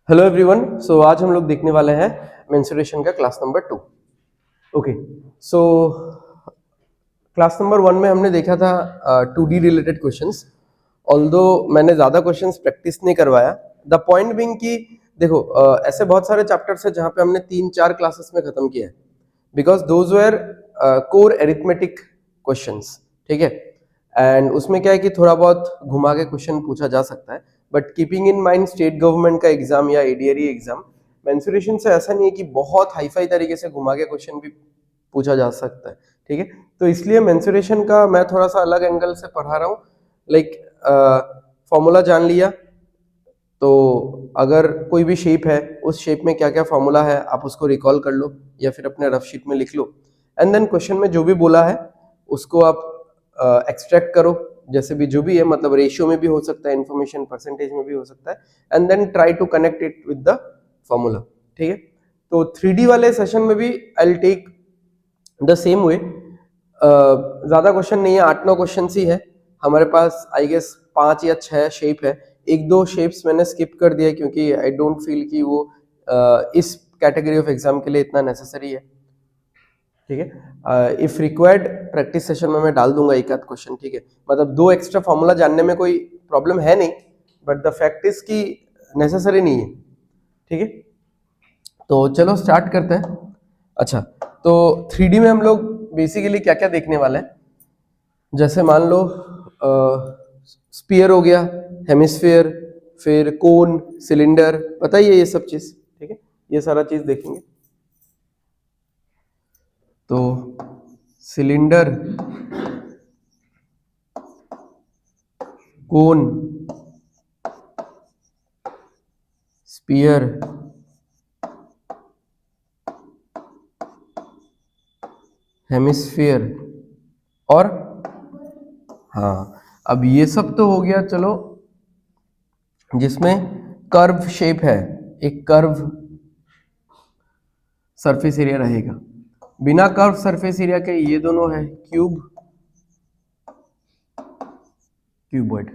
Hello everyone. सो आज हम लोग देखने वाले हैं मेंसुरेशन का class number 2। Okay, so class number 1 में हमने देखा था 2D रिलेटेड क्वेश्चंस। ऑल्दो मैंने ज़्यादा क्वेश्चंस प्रैक्टिस नहीं करवाया। द पॉइंट बीइंग कि देखो ऐसे बहुत सारे चैप्टर्स है जहाँ पे हमने 3-4 क्लासेस में खत्म किया है, because those were core arithmetic questions. ठीक है, एंड उसमें क्या है कि थोड़ा बहुत घुमा के क्वेश्चन पूछा जा सकता है, but keeping in mind state government का एग्जाम या एडीआरई एग्जाम, मेंसुरेशन से ऐसा नहीं है कि बहुत हाईफाई तरीके से घुमा के क्वेश्चन भी पूछा जा सकता है। ठीक है, तो इसलिए मेंसुरेशन का मैं थोड़ा सा अलग एंगल से पढ़ा रहा हूँ। लाइक फॉर्मूला जान लिया तो अगर कोई भी शेप है, उस शेप में क्या क्या फॉर्मूला है आप उसको रिकॉल कर लो या फिर अपने रफ शीट में लिख लो, एंड देन क्वेश्चन में जो भी बोला है उसको आप एक्सट्रैक्ट करो, जैसे भी जो भी है, मतलब रेशियो में भी हो सकता है, इंफॉर्मेशन परसेंटेज में भी हो सकता है, and then try to connect it with the formula. ठीक है, तो 3D वाले सेशन में भी I will take the same way. ज्यादा क्वेश्चन नहीं है, 8-9 क्वेश्चन ही है हमारे पास। आई गेस 5 या 6 शेप है। 1-2 शेप्स मैंने स्किप कर दिया क्योंकि आई डोंट फील कि वो इस कैटेगरी ऑफ एग्जाम के लिए इतना नेसेसरी है। ठीक है, इफ रिक्वायर्ड प्रैक्टिस सेशन में मैं डाल दूंगा एक आध क्वेश्चन। ठीक है, मतलब 2 एक्स्ट्रा फॉर्मूला जानने में कोई प्रॉब्लम है नहीं, बट द फैक्ट इज कि नेसेसरी नहीं है। ठीक है, तो चलो स्टार्ट करते हैं। अच्छा, तो 3D में हम लोग बेसिकली क्या क्या देखने वाले हैं, जैसे मान लो स्पीयर हो गया, हेमिस्फीयर, फिर कोन, सिलेंडर, बताइए ये सब चीज। ठीक है, ये सारा चीज देखेंगे। तो सिलेंडर, कोन, स्पीयर, हेमिस्फीयर और हाँ, अब ये सब तो हो गया। चलो, जिसमें कर्व शेप है, एक कर्व सरफेस एरिया रहेगा। बिना कर्व सरफेस एरिया के ये दोनों है क्यूब, क्यूबॉइड।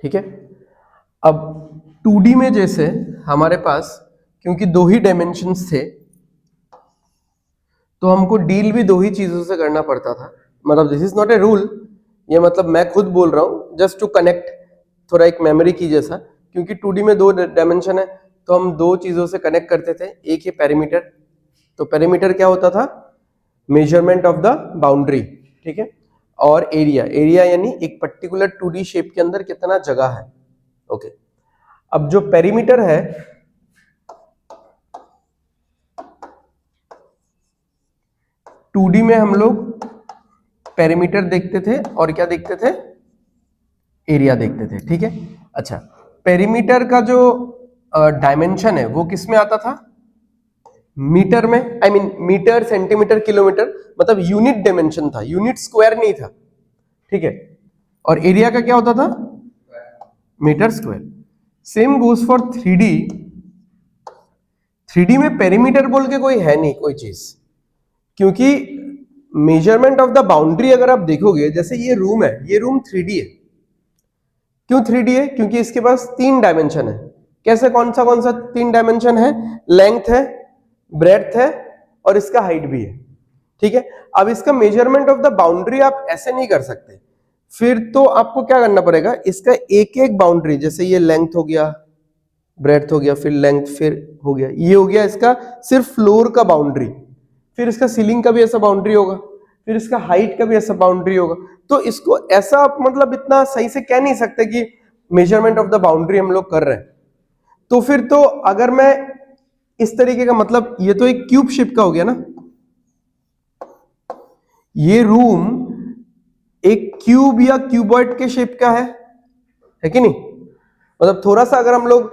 ठीक है, अब 2D में जैसे हमारे पास क्योंकि 2 ही डायमेंशंस थे, तो हमको डील भी 2 ही चीजों से करना पड़ता था। मतलब this is not a rule, ये मतलब मैं खुद बोल रहा हूं जस्ट टू कनेक्ट, थोड़ा एक मेमोरी की जैसा। क्योंकि 2D में 2 डायमेंशन है तो हम 2 चीजों से कनेक्ट करते थे। एक है पेरीमीटर, तो पेरीमीटर क्या होता था? Measurement of the boundary. ठीक है, और एरिया, एरिया यानी एक पर्टिकुलर 2D शेप के अंदर कितना जगह है। ओके, अब जो पेरीमीटर है, टू डी में हम लोग पेरीमीटर देखते थे और क्या देखते थे? एरिया देखते थे। ठीक है, अच्छा, पेरीमीटर का जो डायमेंशन है वो किस में आता था? मीटर में। I mean metre, centimetre, kilometre, मतलब यूनिट डायमेंशन था, यूनिट स्क्वायर नहीं था। ठीक है, और एरिया का क्या होता था? Metre square. Same goes for 3D। 3D में पेरीमीटर बोल के कोई है नहीं, कोई चीज, क्योंकि मेजरमेंट ऑफ द बाउंड्री अगर आप देखोगे, जैसे ये रूम है, ये रूम 3D है। क्यों 3D है? क्योंकि इसके पास 3 डायमेंशन है। कैसे? कौन सा 3 डायमेंशन है? लेंथ है, ब्रेड्थ है और इसका हाइट भी है। ठीक है, अब इसका मेजरमेंट ऑफ द बाउंड्री आप ऐसे नहीं कर सकते, फिर तो आपको क्या करना पड़ेगा, इसका एक एक बाउंड्री, जैसे ये लेंथ हो गया, ब्रेड्थ हो गया, फिर लेंथ, फिर हो गया, ये हो गया इसका सिर्फ फ्लोर का बाउंड्री, फिर इसका सीलिंग का भी ऐसा बाउंड्री होगा, फिर इसका हाइट का भी ऐसा बाउंड्री होगा। तो इसको ऐसा आप मतलब इतना सही से कह नहीं सकते कि मेजरमेंट ऑफ द बाउंड्री हम लोग कर रहे हैं। तो फिर तो अगर मैं इस तरीके का, मतलब ये तो एक क्यूब शेप का हो गया ना, ये रूम एक क्यूब या क्यूबॉइड के शेप का है कि नहीं? मतलब थोड़ा सा अगर हम लोग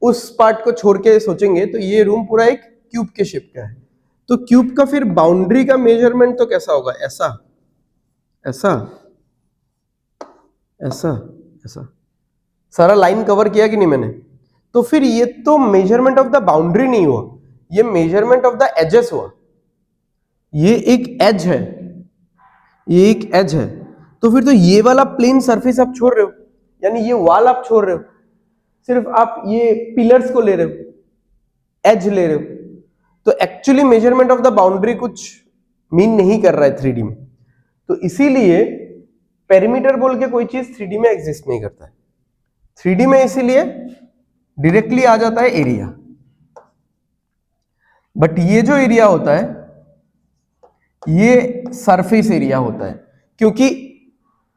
उस पार्ट को छोड़ के सोचेंगे तो ये रूम पूरा एक क्यूब के शेप का है। तो क्यूब का फिर बाउंड्री का मेजरमेंट तो कैसा होगा? ऐसा, ऐसा, ऐसा, ऐसा। सारा लाइन कवर किया कि नहीं मैंने? तो फिर ये तो मेजरमेंट ऑफ द बाउंड्री नहीं हुआ, ये मेजरमेंट ऑफ द एजेस हुआ। ये एक एज है, ये एक एज है, तो फिर तो ये वाला प्लेन सरफेस आप छोड़ रहे हो, यानी ये वॉल आप छोड़ रहे हो। सिर्फ आप ये पिलर्स को ले रहे हो, एज ले रहे हो, तो actually measurement of the boundary कुछ मीन नहीं कर रहा है 3D में। तो इसीलिए पेरीमीटर बोल के कोई चीज 3D में एग्जिस्ट नहीं करता है। 3D में इसीलिए डायरेक्टली आ जाता है एरिया, बट ये जो एरिया होता है ये सरफेस एरिया होता है, क्योंकि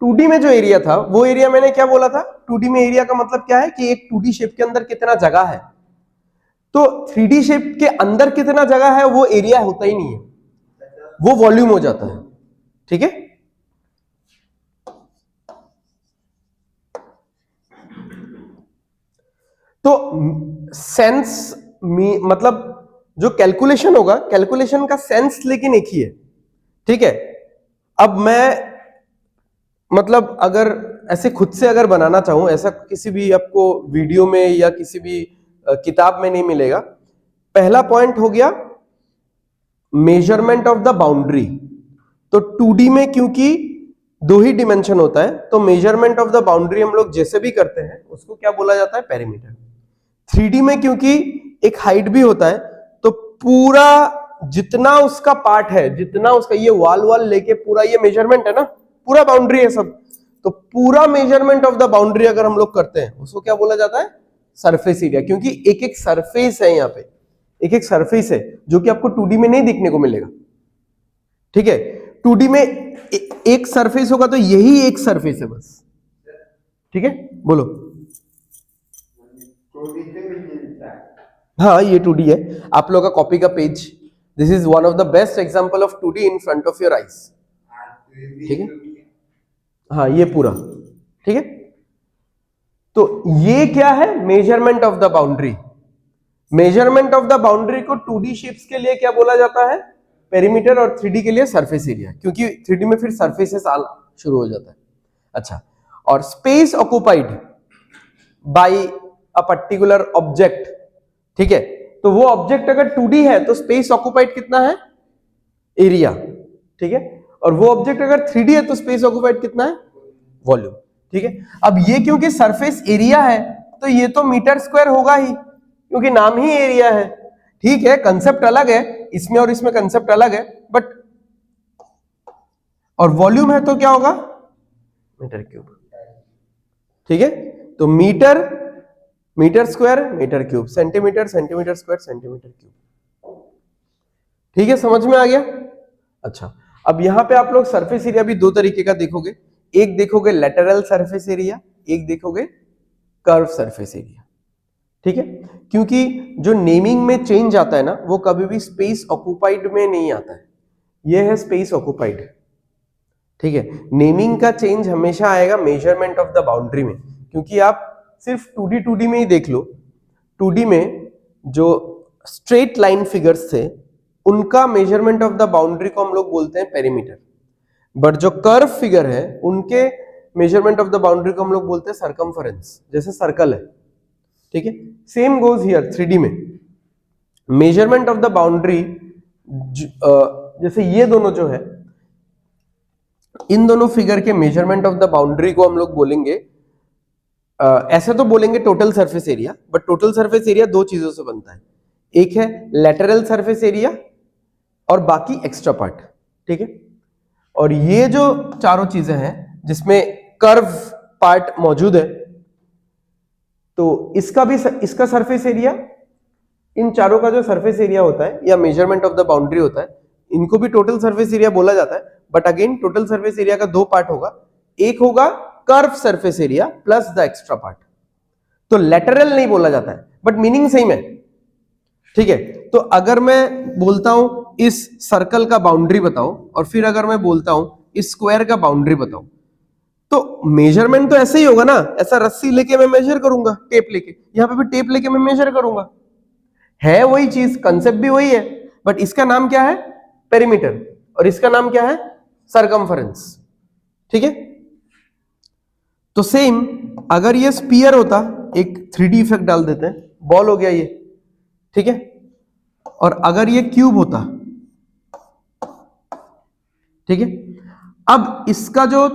2D में जो एरिया था वो एरिया मैंने क्या बोला था, 2D में एरिया का मतलब क्या है कि एक 2D शेप के अंदर कितना जगह है, तो 3D शेप के अंदर कितना जगह है वो एरिया होता ही नहीं है, वो वॉल्यूम हो जाता है। ठीक है, तो सेंस मतलब जो कैलकुलेशन होगा, कैलकुलेशन का सेंस लेकिन एक ही है। ठीक है, अब मैं मतलब अगर ऐसे खुद से अगर बनाना चाहूं, ऐसा किसी भी आपको वीडियो में या किसी भी किताब में नहीं मिलेगा। पहला पॉइंट हो गया मेजरमेंट ऑफ द बाउंड्री। तो 2D में क्योंकि दो ही डिमेंशन होता है, तो मेजरमेंट ऑफ द बाउंड्री हम लोग जैसे भी करते हैं उसको क्या बोला जाता है, पेरीमीटर। 3D में क्योंकि एक हाइट भी होता है, तो पूरा जितना उसका पार्ट है, जितना उसका ये वाल लेके पूरा ये मेजरमेंट है ना, पूरा बाउंड्री है सब, तो पूरा मेजरमेंट ऑफ द बाउंड्री अगर हम लोग करते हैं उसको क्या बोला जाता है, सरफेस एरिया। क्योंकि एक एक सरफेस है, यहाँ पे एक एक सरफेस है जो कि आपको 2D में नहीं दिखने को मिलेगा। ठीक है, 2D में एक सरफेस होगा तो यही एक सरफेस है बस। ठीक है, बोलो। हाँ, ये 2D है, आप लोगों का कॉपी का page. This is one of the best example of 2D in front of your eyes. ठीक है, हाँ ये पूरा। ठीक है, तो ये क्या है, measurement of the boundary. Measurement of the boundary को 2D शेप्स के लिए क्या बोला जाता है, पेरीमीटर, और 3D के लिए सरफेस एरिया, क्योंकि 3D में फिर सरफेसेस शुरू हो जाता है। अच्छा, और space occupied by a particular object. ठीक है, तो वो ऑब्जेक्ट अगर 2D है तो स्पेस ऑक्युपाइड कितना है, एरिया। ठीक है, और वो ऑब्जेक्ट अगर 3D है तो स्पेस ऑक्युपाइड कितना है, वॉल्यूम। ठीक है, अब ये क्योंकि सरफेस एरिया है तो ये तो मीटर स्क्वायर होगा ही, क्योंकि नाम ही एरिया है। ठीक है, कंसेप्ट अलग है, इसमें और इसमें कंसेप्ट अलग है, बट और वॉल्यूम है तो क्या होगा, मीटर क्यूब। ठीक है, तो metre metre square metre cube, centimetre centimetre square centimetre cube. ठीक है, समझ में आ गया। अच्छा, अब यहां पे आप लोग सरफेस एरिया भी दो तरीके का देखोगे, एक देखोगे लेटरल सरफेस एरिया, एक देखोगे कर्व सरफेस एरिया। ठीक है, क्योंकि जो नेमिंग में चेंज आता है ना, वो कभी भी स्पेस ऑक्युपाइड में नहीं आता है, ये है स्पेस ऑक्युपाइड। ठीक है, नेमिंग का चेंज हमेशा आएगा मेजरमेंट ऑफ द बाउंड्री में, क्योंकि आप सिर्फ 2D में ही देख लो, 2D में जो स्ट्रेट लाइन फिगर्स थे उनका मेजरमेंट ऑफ द बाउंड्री को हम लोग बोलते हैं पेरीमीटर, बट जो कर्व फिगर है उनके मेजरमेंट ऑफ द बाउंड्री को हम लोग बोलते हैं सरकमफरेंस, जैसे सर्कल है। ठीक है, सेम गोज हियर 3D में मेजरमेंट ऑफ द बाउंड्री, जैसे ये दोनों जो है, इन दोनों फिगर के मेजरमेंट ऑफ द बाउंड्री को हम लोग बोलेंगे, ऐसे तो बोलेंगे total surface area, but total surface area दो चीजों से बनता है, एक है लेटरल सरफेस एरिया और बाकी एक्स्ट्रा पार्ट। ठीक है, और ये जो चारों चीजें हैं जिसमें कर्व पार्ट मौजूद है, तो इसका सरफेस एरिया, इन चारों का जो सरफेस एरिया होता है या मेजरमेंट ऑफ द बाउंड्री होता है, इनको भी टोटल सरफेस एरिया बोला जाता है। But again total surface area का दो पार्ट होगा, एक होगा curve surface area plus the extra part. तो लेटरल नहीं बोला जाता है, बट मीनिंग सेम है। ठीक है, तो अगर मैं बोलता हूं इस सर्कल का बाउंड्री बताओ, और फिर अगर मैं बोलता हूं इस स्क्वायर का बाउंड्री बताओ, तो मेजरमेंट तो ऐसे ही होगा ना, ऐसा रस्सी लेके मैं मेजर करूंगा, टेप लेके, यहां पे भी टेप लेके मैं मेजर करूंगा, है वही चीज, कंसेप्ट भी वही है, बट इसका नाम क्या है, पेरीमीटर, और इसका नाम क्या है, सरकमफरेंस। ठीक है, तो सेम अगर ये स्पीयर होता, एक 3D इफेक्ट डाल देते हैं, बॉल हो गया ये। ठीक है, और अगर ये क्यूब होता, ठीक है, अब इसका जो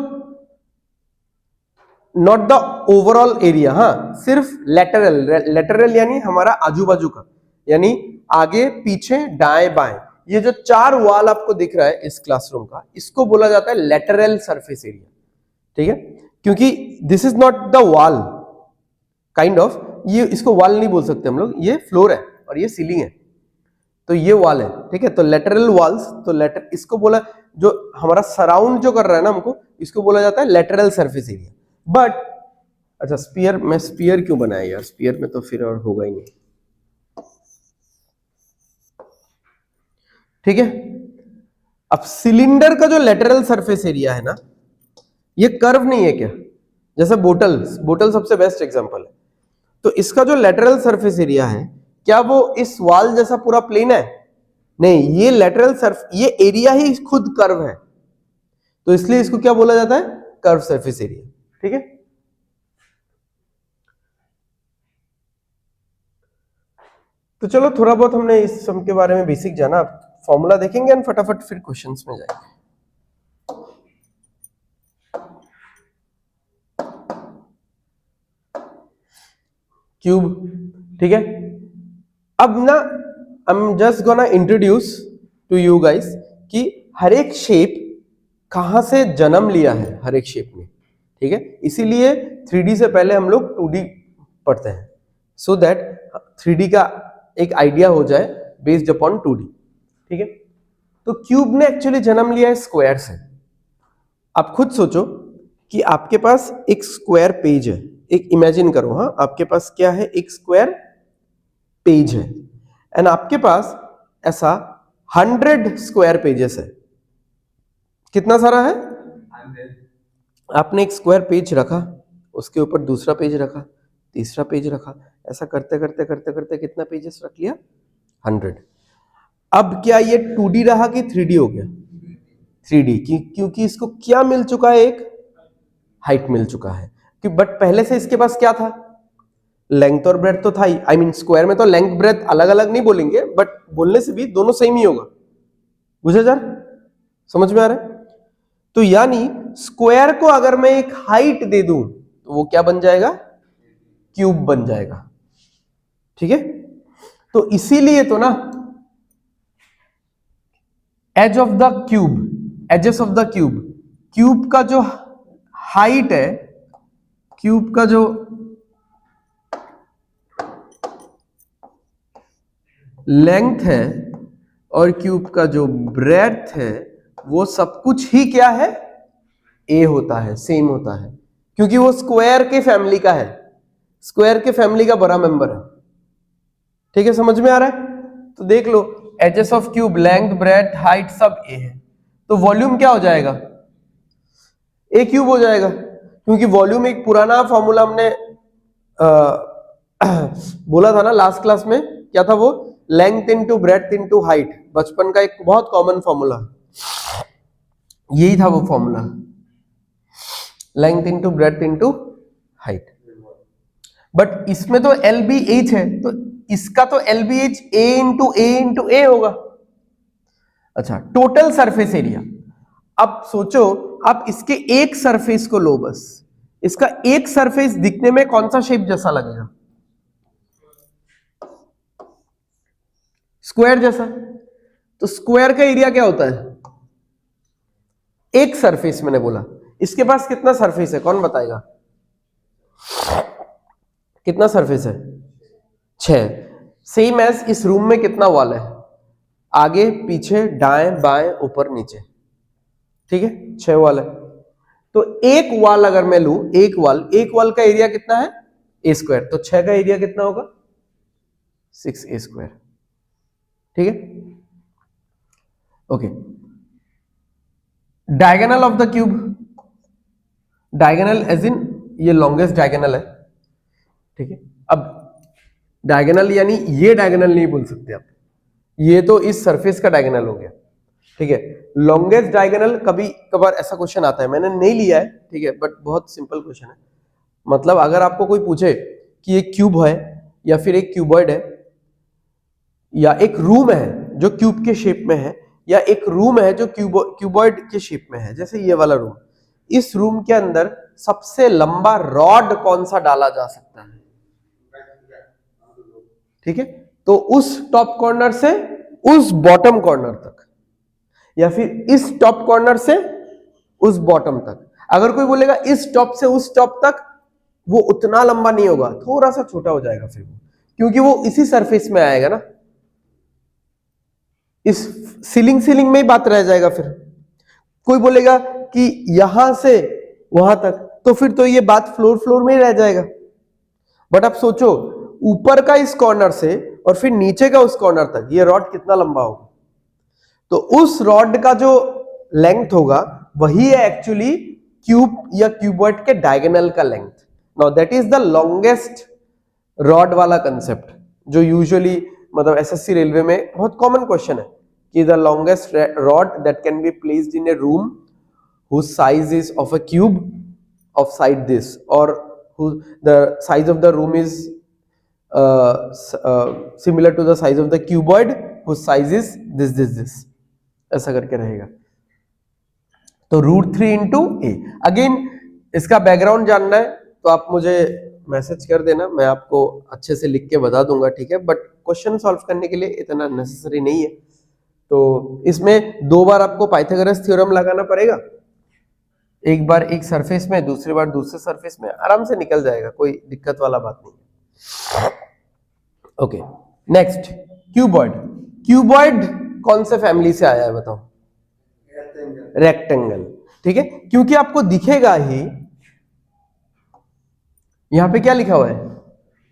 नॉट द ओवरऑल एरिया, हाँ सिर्फ लेटरल, लेटरल यानी हमारा आजू बाजू का, यानी आगे पीछे दाएं बाएं, ये जो 4 वॉल आपको दिख रहा है इस क्लासरूम का, इसको बोला जाता है लेटरल सरफेस एरिया, ठीक है, क्योंकि this is not the wall kind of, ये इसको वॉल नहीं बोल सकते हम लोग, ये फ्लोर है और ये सीलिंग है, तो ये वॉल है, ठीक है, तो लेटरल वॉल्स, तो लेटर इसको बोला, जो हमारा सराउंड जो कर रहा है ना हमको, इसको बोला जाता है लेटरल सरफेस एरिया। बट अच्छा स्पीयर, मैं स्पीयर क्यों बनाया यार, स्पीयर में तो फिर और होगा ही नहीं, ठीक है। अब सिलेंडर का जो लेटरल सरफेस एरिया है ना, ये कर्व नहीं है क्या, जैसे बोतल, बोतल सबसे बेस्ट एग्जांपल है, तो इसका जो लेटरल सरफेस एरिया है, क्या वो इस वॉल जैसा पूरा प्लेन है? नहीं, ये लेटरल सर्फ, ये एरिया ही खुद कर्व है, तो इसलिए इसको क्या बोला जाता है, कर्व सरफेस एरिया, ठीक है। तो चलो थोड़ा बहुत हमने इस सम के बारे में बेसिक जाना, फॉर्मूला देखेंगे और फटाफट फिर क्वेश्चंस में जाएंगे। क्यूब, ठीक है। अब ना I am just gonna introduce to you guys कि हर एक शेप कहां से जन्म लिया है, हर एक शेप ने, ठीक है, इसीलिए 3D से पहले हम लोग 2D पढ़ते हैं, सो दैट 3D का एक आइडिया हो जाए बेस्ड अपॉन 2D, ठीक है। तो क्यूब ने एक्चुअली जन्म लिया है स्क्वायर से। आप खुद सोचो कि आपके पास एक स्क्वायर पेज है, एक इमेजिन करो, हाँ आपके पास क्या है, एक स्क्वायर पेज है, एंड आपके पास ऐसा 100 स्क्वायर पेजेस है। कितना सारा है? 100। आपने एक स्क्वायर पेज रखा, उसके ऊपर दूसरा पेज रखा, तीसरा पेज रखा, ऐसा करते करते करते करते कितना पेजेस रख लिया? 100। अब क्या ये 2D रहा कि 3D हो गया? 3D, क्योंकि इसको क्या मिल चुका है, एक हाइट मिल चुका है, कि बट पहले से इसके पास क्या था, लेंथ और ब्रेथ तो था ही, आई मीन स्क्वायर में तो लेंथ ब्रेथ अलग अलग नहीं बोलेंगे, बट बोलने से भी दोनों सेम ही होगा, बुझे यार, समझ में आ रहा है? तो यानी स्क्वायर को अगर मैं एक हाइट दे दूं तो वो क्या बन जाएगा? क्यूब बन जाएगा, ठीक है। तो इसीलिए तो ना edge of the cube, edges of the cube, cube का जो हाइट है, क्यूब का जो लेंथ है और क्यूब का जो ब्रेड्थ है, वो सब कुछ ही क्या है? ए होता है, सेम होता है, क्योंकि वो स्क्वायर के फैमिली का है, स्क्वायर के फैमिली का बड़ा मेंबर है, ठीक है, समझ में आ रहा है? तो देख लो, edges of cube, length, breadth, height सब ए है, तो वॉल्यूम क्या हो जाएगा? ए क्यूब हो जाएगा, क्योंकि वॉल्यूम एक पुराना फॉर्मूला हमने बोला था ना लास्ट क्लास में, क्या था वो? Length into breadth into height, बचपन का एक बहुत कॉमन फॉर्मूला, यही था वो formula, length into breadth into height. But इसमें तो एल बी एच है, तो इसका तो l b h a into a होगा। अच्छा, टोटल सरफेस एरिया, अब सोचो आप इसके एक सरफेस को लो, बस इसका एक सरफेस दिखने में कौन सा शेप जैसा लगेगा? स्क्वायर जैसा। तो स्क्वायर का एरिया क्या होता है? एक सरफेस, मैंने बोला। इसके पास कितना सरफेस है, कौन बताएगा? कितना सरफेस है? 6। सेम एज इस रूम में कितना वॉल है? आगे पीछे दाएं बाएं ऊपर नीचे, ठीक है, 6 वॉल है। तो एक वॉल अगर मैं लूं, एक वॉल का एरिया कितना है? ए स्क्वायर, तो 6 का एरिया कितना होगा? 6a स्क्वायर, ठीक है, okay. Diagonal of the cube, diagonal edge in ये लॉन्गेस्ट डायगोनल है, ठीक है। अब डायगोनल यानी ये डायगोनल नहीं बोल सकते आप, ये तो इस सरफेस का डायगोनल हो गया, ठीक है। लॉन्गेस्ट डायगोनल, कभी कभार ऐसा क्वेश्चन आता है, मैंने नहीं लिया है, ठीक है, बट बहुत सिंपल क्वेश्चन है। मतलब अगर आपको कोई पूछे कि एक क्यूब है या फिर एक क्यूबॉइड है या एक रूम है जो क्यूब के शेप में है या एक रूम है जो क्यूबॉइड के शेप में है, जैसे ये वाला रूम, इस रूम के अंदर सबसे लंबा रॉड कौन सा डाला जा सकता है? ठीक है, तो उस टॉप कॉर्नर से उस बॉटम कॉर्नर तक, या फिर इस टॉप कॉर्नर से उस बॉटम तक। अगर कोई बोलेगा इस टॉप से उस टॉप तक, वो उतना लंबा नहीं होगा, थोड़ा सा छोटा हो जाएगा फिर, क्योंकि वो इसी सरफेस में आएगा ना, इस सीलिंग में ही बात रह जाएगा। फिर कोई बोलेगा कि यहां से वहां तक, तो फिर तो ये बात फ्लोर में ही रह जाएगा। बट आप सोचो, ऊपर का इस कॉर्नर से और फिर नीचे का उस कॉर्नर तक, ये रॉड कितना लंबा होगा? तो उस रॉड का जो लेंथ होगा वही है एक्चुअली क्यूब या क्यूबॉइड के डायगोनल का length. Now that is the longest rod वाला कंसेप्ट, जो यूजुअली मतलब एसएससी रेलवे में बहुत कॉमन क्वेश्चन है कि the longest rod that can be placed in A room whose size is of a cube of side this, or the size of the room is similar to the size of the cuboid whose size is this, ऐसा करके रहेगा। तो √3 into a। Again इसका background जानना है तो आप मुझे मैसेज कर देना, मैं आपको अच्छे से लिख के बता दूंगा, ठीक है। बट क्वेश्चन सॉल्व करने के लिए इतना नेसेसरी नहीं है। तो इसमें 2 बार आपको पाइथागोरस थ्योरम लगाना पड़ेगा, एक बार एक सरफेस में, दूसरी बार दूसरे सरफेस में, आराम से निकल जाएगा, कोई दिक्कत वाला बात नहीं। Okay, next cuboid. क्यूबॉइड कौन से फैमिली से आया है बताओ? रेक्टेंगल, ठीक है, क्योंकि आपको दिखेगा ही यहां पे क्या लिखा हुआ है,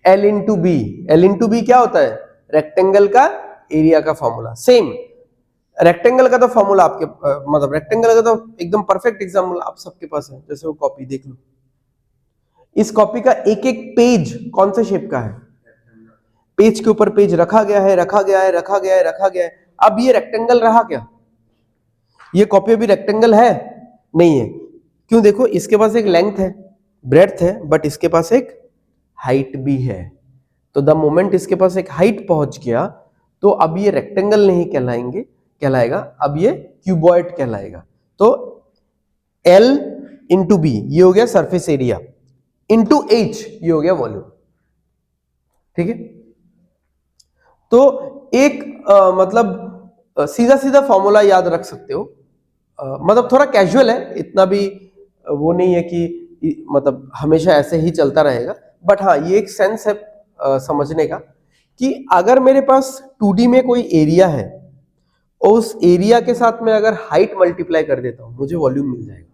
L into B. L into B क्या होता है? रेक्टेंगल का एरिया का फॉर्मूला। सेम रेक्टेंगल का तो फॉर्मूला आपके मतलब रेक्टेंगल का तो एकदम परफेक्ट एग्जाम्पल आप सबके पास है। जैसे वो कॉपी देख लो, इस कॉपी का एक एक पेज कौन से शेप का है? पेज के ऊपर पेज रखा गया है, रखा गया है, रखा गया है, रखा गया है। अब ये रेक्टेंगल रहा क्या? ये कॉपी अभी रेक्टेंगल है? नहीं है। क्यों? देखो, इसके पास एक लेंथ है, ब्रेड्थ है, बट इसके पास एक हाइट भी है। तो द मोमेंट इसके पास एक हाइट पहुंच गया, तो अब ये रेक्टेंगल नहीं कहलाएगा, अब ये क्यूबॉइड कहलाएगा। तो L इंटू बी ये हो गया सरफेस एरिया, इंटू H ये हो गया वॉल्यूम, ठीक है। तो एक मतलब सीधा सीधा फॉर्मूला याद रख सकते हो, मतलब थोड़ा कैजुअल है, इतना भी वो नहीं है कि मतलब हमेशा ऐसे ही चलता रहेगा। बट हाँ, ये एक सेंस है समझने का कि अगर मेरे पास 2D में कोई एरिया है और उस एरिया के साथ में अगर हाइट मल्टीप्लाई कर देता हूं, मुझे वॉल्यूम मिल जाएगा,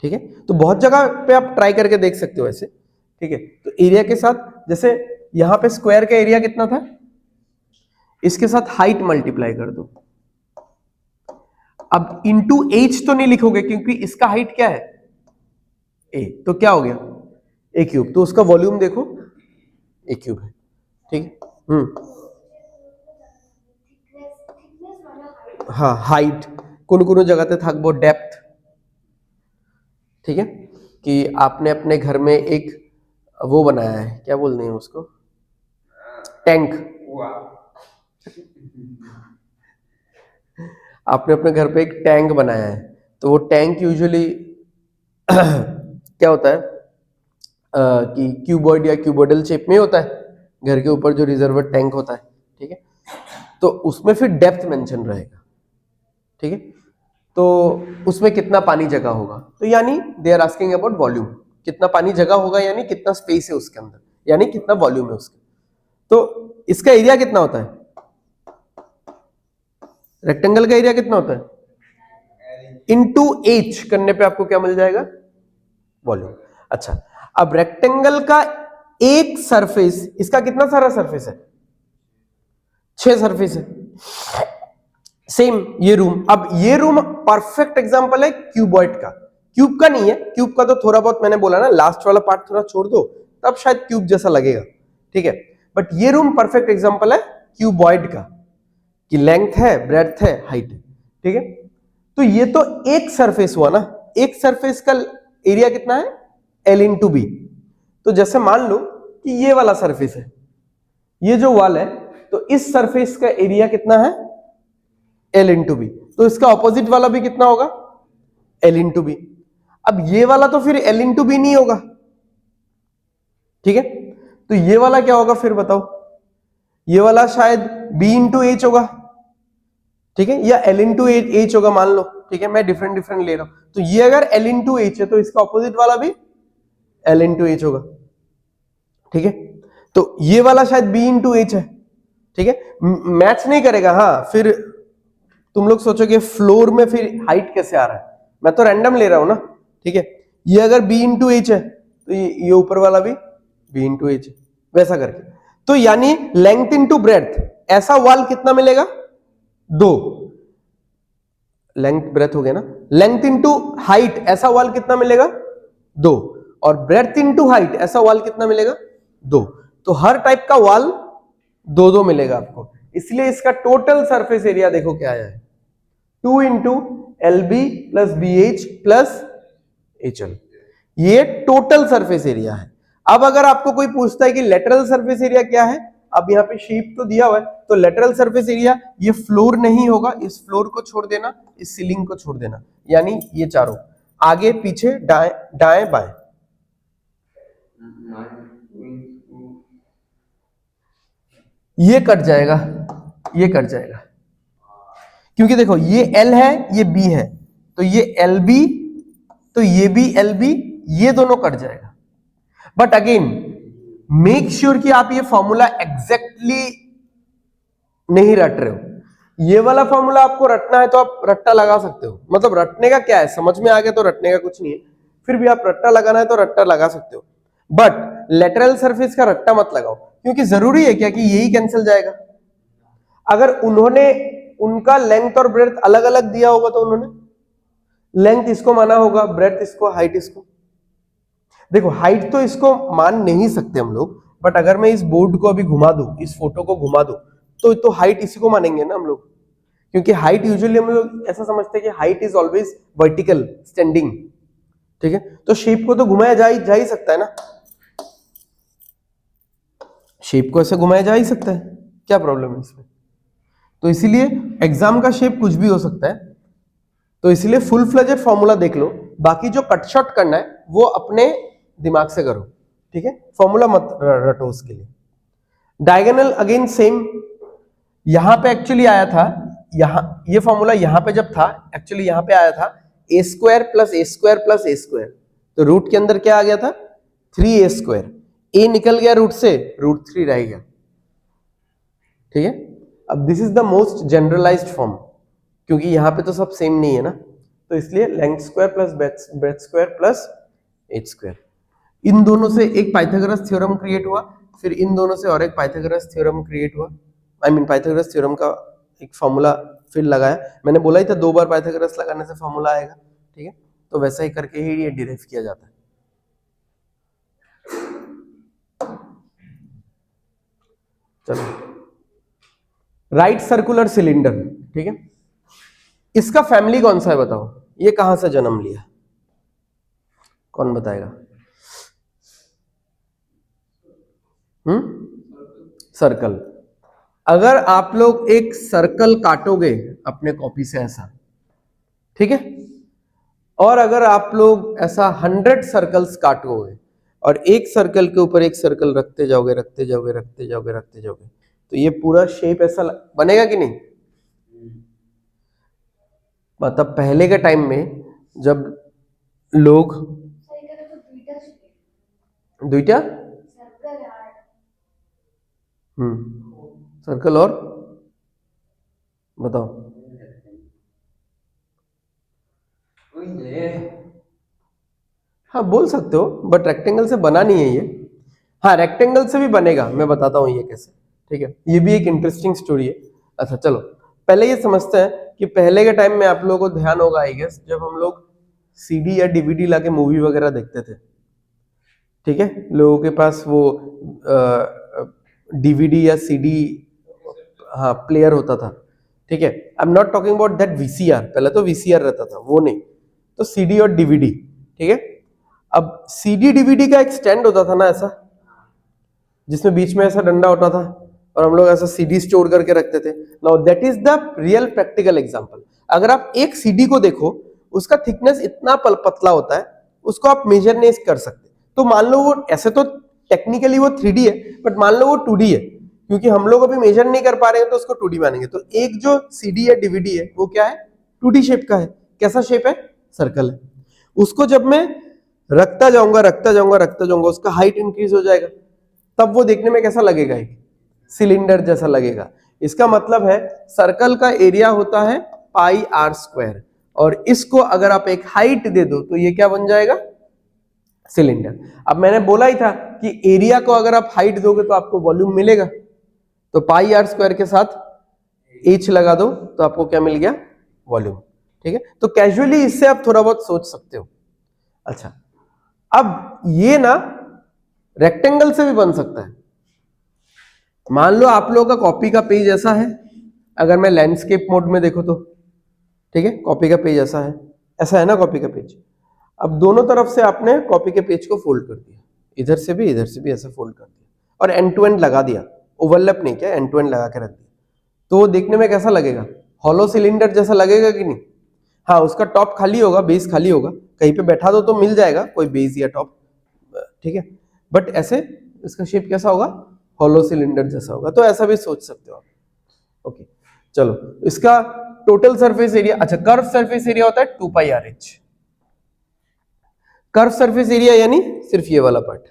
ठीक है। तो बहुत जगह पे आप ट्राई करके देख सकते हो ऐसे, ठीक है। तो एरिया के साथ, जैसे यहां पे स्क्वायर का एरिया कितना था, इसके साथ हाइट मल्टीप्लाई कर दो। अब इंटू H तो नहीं लिखोगे क्योंकि इसका हाइट क्या है? A, तो क्या हो गया? A cube. तो उसका वॉल्यूम देखो A क्यूब है, ठीक है। हाँ, हाइट কোনো जगह पे থাকবো डेप्थ, ठीक है, कि आपने अपने घर में एक वो बनाया है, क्या बोलते हैं उसको, टैंक। आपने अपने घर पे एक टैंक बनाया है, तो वो टैंक यूजुअली क्या होता है कि क्यूबॉइड या क्यूबॉइडल शेप में होता है, घर के ऊपर जो रिजर्वर टैंक होता है, ठीक है। तो उसमें फिर डेप्थ मेंशन रहेगा, ठीक है। तो उसमें कितना पानी जगह होगा, तो यानी they are asking about volume, कितना पानी जगह होगा, यानी कितना स्पेस है उसके अंदर, यानी कितना वॉल्यूम है उसका। तो इसका एरिया कितना होता है? रेक्टेंगल का एरिया कितना होता है? इंटू H करने पे आपको क्या मिल जाएगा? वॉल्यूम। अच्छा, अब रेक्टेंगल का एक सरफेस, इसका कितना सारा सरफेस है? 6 सरफेस है। सेम ये रूम, अब ये रूम परफेक्ट एग्जांपल है क्यूबॉइड का। क्यूब का नहीं है, क्यूब का तो थोड़ा बहुत मैंने बोला ना, लास्ट वाला पार्ट थोड़ा छोड़ दो, तब शायद क्यूब जैसा लगेगा, ठीक है। बट ये रूम परफेक्ट एग्जांपल है क्यूबॉइड का, कि लेंथ है, ब्रेड्थ है, हाइट है, ठीक है। तो ये तो एक सरफेस हुआ ना, एक सरफेस का एरिया कितना है? L into B. तो जैसे मान लो कि ये वाला सरफेस है, ये जो वॉल है, तो इस सरफेस का एरिया कितना है? L into B. तो इसका ऑपोजिट वाला भी कितना होगा? L into B. अब ये वाला तो फिर L इंटू बी नहीं होगा, ठीक है, तो ये वाला क्या होगा फिर बताओ, ये वाला शायद B इंटू एच होगा, ठीक है, या L इंटू एच होगा मान लो, ठीक है, मैं डिफरेंट डिफरेंट ले रहा हूं, तो ये अगर L इंटू एच है तो इसका ऑपोजिट वाला भी L इंटू एच होगा, ठीक है, तो ये वाला शायद B इंटू एच है, ठीक है, मैच नहीं करेगा। हाँ, फिर तुम लोग सोचोगे फ्लोर में फिर हाइट कैसे आ रहा है, मैं तो रैंडम ले रहा हूं ना, ठीक है, ये अगर B इंटू एच है तो ये ऊपर वाला भी B इंटू एच है, वैसा करके, तो यानी लेंथ इंटू ब्रेड्थ, ऐसा वॉल कितना मिलेगा, 2, लेंथ ब्रेथ हो गया ना, लेंथ इंटू हाइट ऐसा वॉल कितना मिलेगा, 2, और ब्रेथ इंटू हाइट ऐसा वॉल कितना मिलेगा, 2, तो हर टाइप का वॉल 2 मिलेगा आपको, इसलिए इसका टोटल सरफेस एरिया देखो क्या आया है, 2 into L B plus B H plus H L, ये टोटल सरफेस एरिया है। अब अगर आपको कोई पूछता है कि लेटरल सरफेस एरिया क्या है, अब यहाँ पे शेप तो दिया हुआ है, तो लेटरल सरफेस एरिया ये फ्लोर नहीं होगा, इस फ्लोर को छोड़ देना, इस सीलिंग को छोड़ देना, यानी ये चारों आगे पीछे दाएं दाएं बाएं, ये कट जाएगा, ये कट जाएगा, क्योंकि देखो ये L है ये B है, तो ये LB, तो ये भी LB, ये दोनों कट जाएगा। बट अगेन मेक श्योर कि आप ये फॉर्मूला एग्जैक्टली नहीं रट रहे हो, ये वाला फॉर्मूला आपको रटना है तो आप रट्टा लगा सकते हो, मतलब रटने का क्या है, समझ में आ गया तो रटने का कुछ नहीं है, फिर भी आप रट्टा लगाना है तो रट्टा लगा सकते हो, बट लेटरल सरफेस का रट्टा मत लगाओ, क्योंकि जरूरी है क्या कि यही कैंसिल जाएगा, अगर उन्होंने उनका लेंथ और ब्रेड्थ अलग अलग दिया होगा तो उन्होंने लेंथ इसको माना होगा, ब्रेड्थ इसको, हाइट इसको, देखो हाइट तो इसको मान नहीं सकते हम लोग, बट अगर मैं इस बोर्ड को अभी घुमा दूं, इस फोटो को घुमा दूं, तो हाइट इसी को मानेंगे ना हम लोग, क्योंकि हाइट यूजुअली हम लोग ऐसा समझते हैं कि height is always vertical standing, ठीक है, तो शेप को तो घुमाया जा ही सकता है ना, शेप को ऐसे घुमाया जा ही सकता है, क्या प्रॉब्लम है इसमें, तो इसीलिए एग्जाम का शेप कुछ भी हो सकता है, तो इसलिए फुल फ्लेजेड फॉर्मूला देख लो, बाकी जो कट शॉट करना है वो अपने दिमाग से करो, ठीक है, फॉर्मूला मत रटो उसके लिए। डायगोनल अगेन सेम, यहां पे एक्चुअली आया था, यहां ये फॉर्मूला यहां पे जब था एक्चुअली यहां पे आया था ए स्क्वायर प्लस ए स्क्वायर प्लस ए स्क्वायर, तो रूट के अंदर क्या आ गया था 3a स्क्वायर, ए निकल गया रूट से, रूट 3 रह गया, ठीक है, अब this is the most generalised form, क्योंकि यहां पे तो सब सेम नहीं है ना, तो इसलिए length square plus breadth square plus h square, इन दोनों से एक पाइथागोरस थ्योरम क्रिएट हुआ, फिर इन दोनों से और एक पाइथागोरस थ्योरम क्रिएट हुआ, आई मीन पाइथागोरस थ्योरम का एक फॉर्मूला फिर लगाया, मैंने बोला ही था 2 बार पाइथागोरस लगाने से फॉर्मूला आएगा, ठीक है, तो वैसा ही करके ही ये डिराइव किया जाता है। चलो, राइट सर्कुलर सिलेंडर, ठीक है, इसका फैमिली कौन सा है बताओ, ये कहां से जन्म लिया, कौन बताएगा, सर्कल, अगर आप लोग एक सर्कल काटोगे अपने कॉपी से ऐसा, ठीक है, और अगर आप लोग ऐसा 100 सर्कल्स काटोगे और एक सर्कल के ऊपर एक सर्कल रखते जाओगे रखते जाओगे रखते जाओगे रखते जाओगे, तो ये पूरा शेप ऐसा बनेगा कि नहीं, मतलब पहले के टाइम में जब लोग दुईटा सर्कल और बताओ, हाँ बोल सकते हो, बट रेक्टेंगल से बना नहीं है ये, हाँ रेक्टेंगल से भी बनेगा, मैं बताता हूँ ये कैसे, ठीक है, ये भी एक इंटरेस्टिंग स्टोरी है। अच्छा चलो पहले ये समझते हैं कि पहले के टाइम में आप लोगों को ध्यान होगा आई गेस, जब हम लोग सीडी या डीवीडी लाके मूवी वगैरह देखते थे, ठीक है, लोगों के पास वो डीवीडी या सीडी, हाँ प्लेयर होता था, ठीक है, I am not talking about that VCR, पहले तो वीसीआर रहता था, वो नहीं, तो सीडी और डीवीडी, ठीक है, अब सीडी डीवीडी का एक स्टैंड होता था ना ऐसा, जिसमें बीच में ऐसा डंडा होता था और हम लोग ऐसा सीडी स्टोर करके रखते थे, now that is the real practical example, अगर आप एक सीडी को देखो उसका थिकनेस इतना पतला होता है, उसको आप मेजर नहीं कर सकते। तो मान लो वो ऐसे तो टेक्निकली वो 3D है, बट मान लो वो 2D है, क्योंकि हम लोग अभी मेजर नहीं कर पा रहे हैं तो उसको 2D मानेंगे। तो एक जो CD है DVD है वो क्या है, 2D शेप का है। कैसा शेप है, सर्कल है। उसको जब मैं रखता जाऊंगा रखता जाऊंगा रखता जाऊंगा, उसका हाइट इंक्रीज हो जाएगा, तब वो देखने में कैसा लगेगा, एक सिलेंडर जैसा लगेगा। इसका मतलब है सर्कल का एरिया होता है पाई आर स्क्वायर, और इसको अगर आप एक हाइट दे दो तो ये क्या बन जाएगा, सिलेंडर। अब मैंने बोला ही था कि एरिया को अगर आप हाइट दोगे तो आपको वॉल्यूम मिलेगा, तो पाई आर स्क्वायर के साथ एच लगा दो तो आपको क्या मिल गया, वॉल्यूम। ठीक है, तो कैजुअली इससे आप थोड़ा बहुत सोच सकते हो। अच्छा, अब ये ना रेक्टेंगल से भी बन सकता है। मान लो आप लोगों का कॉपी का पेज ऐसा है, अगर मैं लैंडस्केप मोड में देखो तो, ठीक है, कॉपी का पेज ऐसा है ना कॉपी का पेज। अब दोनों तरफ से आपने कॉपी के पेज को फोल्ड कर दिया, इधर से भी ऐसे फोल्ड कर दिया, और एंड टू एंड लगा दिया, ओवरलैप नहीं किया, एंड टू एंड लगा के रख दिया। तो वो देखने में कैसा लगेगा, हॉलो सिलेंडर जैसा लगेगा कि नहीं। हाँ, उसका टॉप खाली होगा, बेस खाली होगा, कहीं पे बैठा दो तो मिल जाएगा कोई बेस या टॉप, ठीक है, बट ऐसे इसका शेप कैसा होगा, हॉलो सिलेंडर जैसा होगा। तो ऐसा भी सोच सकते हो आप। ओके, चलो, इसका टोटल सरफेस एरिया, अच्छा कर्व सरफेस एरिया होता है 2 pi r h. Curve surface area यानी सिर्फ ये वाला पार्ट,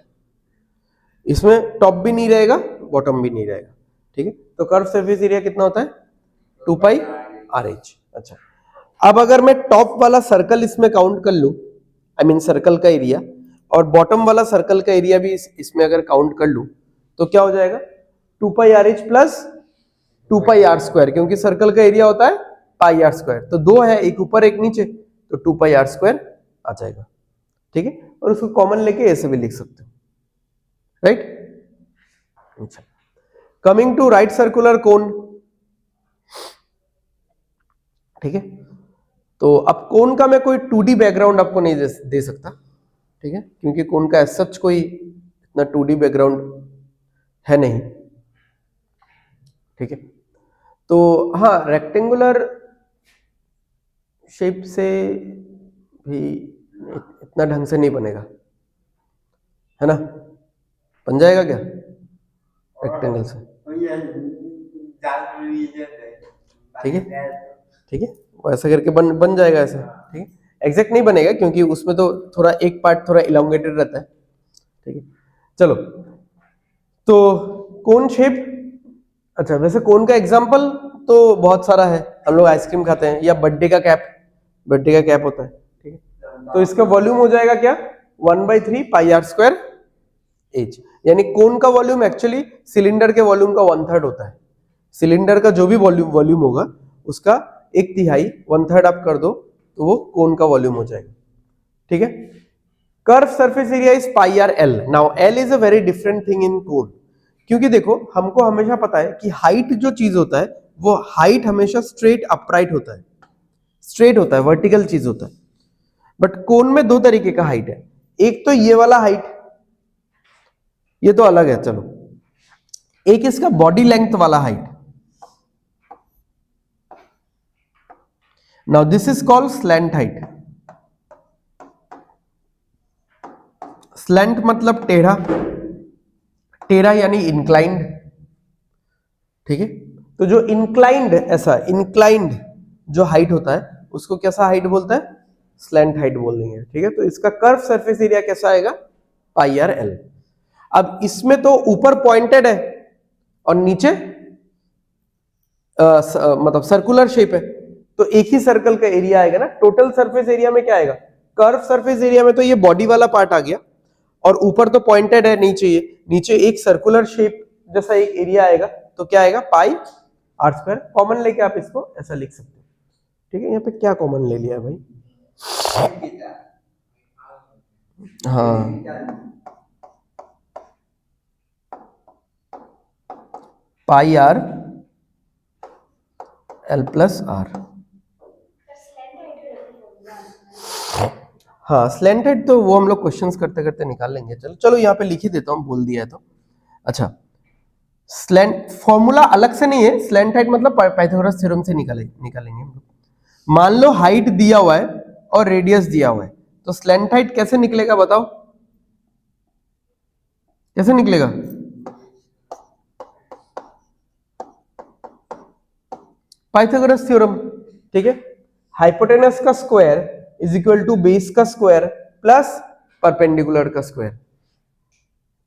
इसमें टॉप भी नहीं रहेगा बॉटम भी नहीं रहेगा, ठीक है। तो कर्व सरफेस एरिया कितना होता है, 2 पाई आर एच। अच्छा, अब अगर मैं टॉप वाला सर्कल इसमें काउंट कर लूं, आई मीन सर्कल का एरिया, और बॉटम वाला सर्कल का एरिया भी इसमें अगर काउंट कर लूं, तो क्या हो जाएगा, 2 pi r h plus 2 pi r square, क्योंकि सर्कल का एरिया होता है पाई आर स्क्वायर। तो दो है, एक ऊपर एक नीचे, तो 2 पाई आर स्क्वायर आ जाएगा, ठीक है। और उसको कॉमन लेके ऐसे भी लिख सकते हो, राइट। अच्छा, coming to right circular cone, ठीक है। तो अब कोन का मैं कोई 2D बैकग्राउंड आपको नहीं दे सकता, ठीक है, क्योंकि कोन का सच कोई इतना 2D बैकग्राउंड है नहीं, ठीक है। तो हाँ, रेक्टेंगुलर शेप से भी इतना ढंग से नहीं बनेगा, है ना, बन जाएगा क्या रेक्टेंगल से, ठीक है, ठीक है, ऐसा करके बन जाएगा ऐसा, ठीक है। एग्जैक्ट नहीं बनेगा क्योंकि उसमें तो थोड़ा एक पार्ट थोड़ा इलांगेटेड रहता है, ठीक है। चलो, तो कोन शेप, अच्छा वैसे कोन का एग्जांपल तो बहुत सारा है, हम लोग आइसक्रीम खाते हैं, या बर्थडे का कैप होता है, ठीक है। तो इसका वॉल्यूम हो जाएगा क्या, 1/3 पाई आर स्क्वायर एच, यानी कोन का वॉल्यूम एक्चुअली सिलेंडर के वॉल्यूम का 1/3 होता है। सिलेंडर का जो भी वॉल्यूम होगा उसका 1/3 1/3 आप कर दो तो वो कोन का वॉल्यूम हो जाएगा, ठीक है। Curve surface area is pi r l. Now l is a very different thing in cone, क्योंकि देखो हमको हमेशा पता है कि हाइट जो चीज होता है वो हाइट हमेशा स्ट्रेट अपराइट होता है, स्ट्रेट होता है, वर्टिकल चीज होता है। बट कोन में दो तरीके का हाइट है, एक तो ये वाला हाइट, ये तो अलग है, चलो, एक इसका बॉडी लेंथ वाला height. Now this is called slant height. Slant मतलब टेढ़ा, टेढ़ा यानी इंक्लाइंड, ठीक है। तो जो इंक्लाइंड, ऐसा इंक्लाइंड जो हाइट होता है उसको कैसा हाइट बोलता है, स्लैंट हाइट बोल देंगे, ठीक है। तो इसका कर्व सरफेस एरिया कैसा आएगा, पाई आर एल। अब इसमें तो ऊपर पॉइंटेड है और नीचे मतलब सर्कुलर शेप है, तो एक ही सर्कल का एरिया आएगा ना। टोटल सरफेस एरिया में क्या आएगा, कर्व सरफेस एरिया में तो ये बॉडी वाला पार्ट आ गया, और ऊपर तो पॉइंटेड है, नीचे एक सर्कुलर शेप जैसा एक एरिया आएगा, तो क्या आएगा, पाई आर स्क्वायर। कॉमन लेके आप इसको ऐसा लिख सकते हो, ठीक है। यहाँ पे क्या कॉमन ले लिया भाई, हाँ, पाई आर एल प्लस आर। हाँ, स्लैंटेड तो वो हम लोग क्वेश्चंस करते करते निकाल लेंगे, चलो यहाँ पे लिख ही देता हूँ, बोल दिया है तो। अच्छा, स्लैंट फॉर्मूला अलग से नहीं है, स्लैंट हाइट मतलब पाइथागोरस थ्योरम से निकालेंगे हम लोग। मान लो हाइट दिया हुआ है और रेडियस दिया हुआ है, तो स्लैंट हाइट कैसे निकलेगा बताओ, कैसे निकलेगा? पाइथागोरस थ्योरम, ठीक है। हाइपोटेनस का square is equal to base का स्क्वायर प्लस परपेंडिकुलर का स्क्वायर,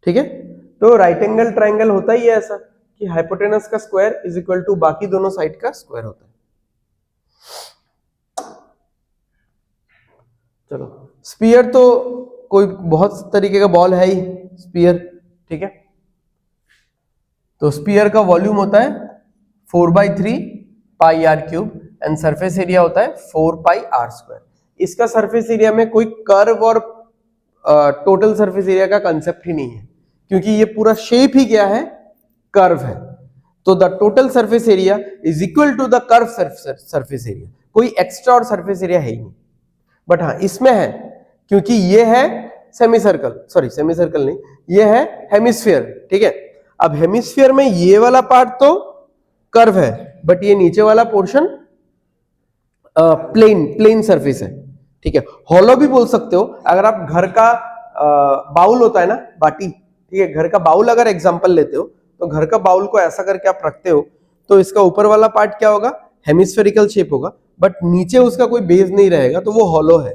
ठीक है। तो राइट एंगल ट्राइंगल होता ही है ऐसा कि हाइपोटेनस का स्क्वायर इज इक्वल टू बाकी दोनों साइड का स्क्वायर होता है। चलो, स्पीयर तो कोई बहुत तरीके का बॉल है ही, स्पीयर, ठीक है। तो स्पीयर का वॉल्यूम होता है 4/3 pi r cube and surface area होता है 4 पाई आर स्क्वायर। इसका सरफेस एरिया में कोई कर्व और टोटल सरफेस एरिया का कंसेप्ट ही नहीं है, क्योंकि ये पूरा शेप ही क्या है, कर्व है। तो the total surface area is equal to the curve surface area, कोई एक्स्ट्रा और सरफेस एरिया है ही नहीं। बट हाँ इसमें है, क्योंकि ये है semi circle, sorry semi circle नहीं, ये है हेमिस्फीयर, ठीक है। अब हेमिस्फीयर में ये वाला पार्ट तो कर्व है, बट ये नीचे वाला पोर्शन प्लेन सरफेस है, ठीक है। हॉलो भी बोल सकते हो। अगर आप घर का बाउल होता है ना, बाटी, ठीक है, घर का बाउल अगर एग्जांपल लेते हो, तो घर का बाउल को ऐसा करके आप रखते हो, तो इसका ऊपर वाला पार्ट क्या होगा, हेमिस्फेरिकल शेप होगा, बट नीचे उसका कोई बेस नहीं रहेगा, तो वो हॉलो है।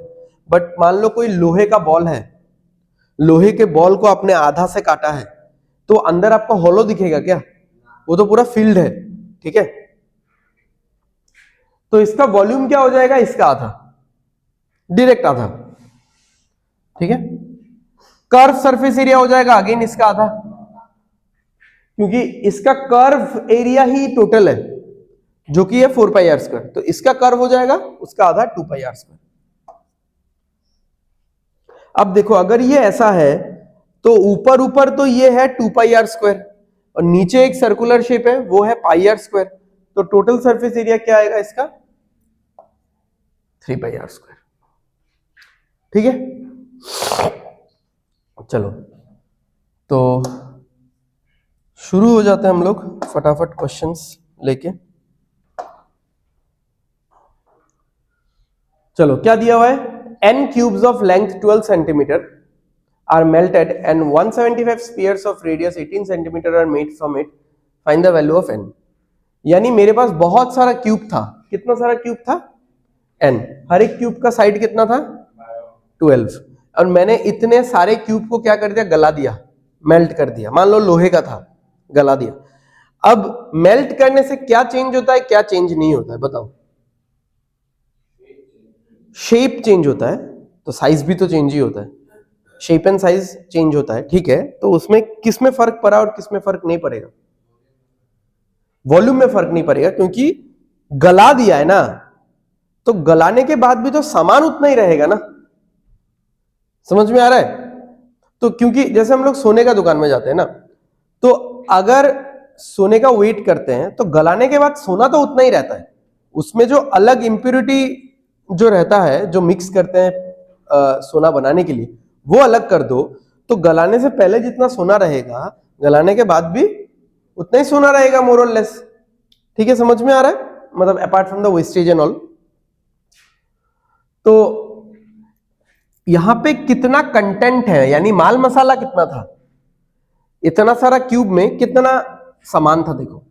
बट मान लो कोई लोहे का बॉल है, लोहे के बॉल को आपने आधा से काटा है, तो अंदर आपको हॉलो दिखेगा क्या? वो तो पूरा फील्ड है, ठीक है। तो इसका वॉल्यूम क्या हो जाएगा, इसका आधा, डायरेक्ट आधा, ठीक है। कर्व सरफेस एरिया हो जाएगा अगेन इसका आधा, क्योंकि इसका कर्व एरिया ही टोटल है, जो कि है 4 पाई आर स्क्वायर। तो इसका कर्व हो जाएगा उसका आधा 2 पाई आर स्क्वायर। अब देखो, अगर ये ऐसा है तो ऊपर ऊपर तो ये है 2 पाई आर स्क्वायर, और नीचे एक सर्कुलर शेप है वो है पाई आर स्क्वायर। तो टोटल सरफेस एरिया क्या आएगा इसका, 3 पाई आर स्क्वायर, ठीक है। चलो, तो शुरू हो जाते हैं हम लोग फटाफट क्वेश्चंस लेके। चलो, क्या दिया हुआ है, n cubes of length 12 centimeter are melted and 175 spheres of radius 18 centimeter are made from it. Find the value of n. यानी मेरे पास बहुत सारा क्यूब था। कितना सारा क्यूब था, n। हर एक क्यूब का साइड कितना था, 12। और मैंने इतने सारे क्यूब को क्या कर दिया, गला दिया, मेल्ट कर दिया। मान लो लोहे का था, गला दिया। अब मेल्ट करने से क्या चेंज होता है, क्या चेंज नहीं होता है, बताओ? शेप चेंज होता है, तो साइज भी तो चेंज ही होता है, शेप एंड साइज चेंज होता है, ठीक है। तो उसमें किस में फर्क पड़ा और किस में फर्क नहीं पड़ेगा, वॉल्यूम में फर्क नहीं पड़ेगा, क्योंकि गला दिया है ना, तो गलाने के बाद भी तो सामान उतना ही रहेगा ना। समझ में आ रहा है? तो क्योंकि जैसे हम लोग सोने का दुकान में जाते हैं ना, तो अगर सोने का वेट करते हैं तो गलाने के बाद सोना तो उतना ही रहता है, उसमें जो अलग इंप्योरिटी जो रहता है, जो मिक्स करते हैं सोना बनाने के लिए, वो अलग कर दो, तो गलाने से पहले जितना सोना रहेगा, गलाने के बाद भी उतना ही सोना रहेगा, मोर और लेस, ठीक है। समझ में आ रहा है? मतलब apart from the wastage and all. तो यहां पे कितना कंटेंट है, यानी माल मसाला कितना था, इतना सारा क्यूब में कितना सामान था। देखो,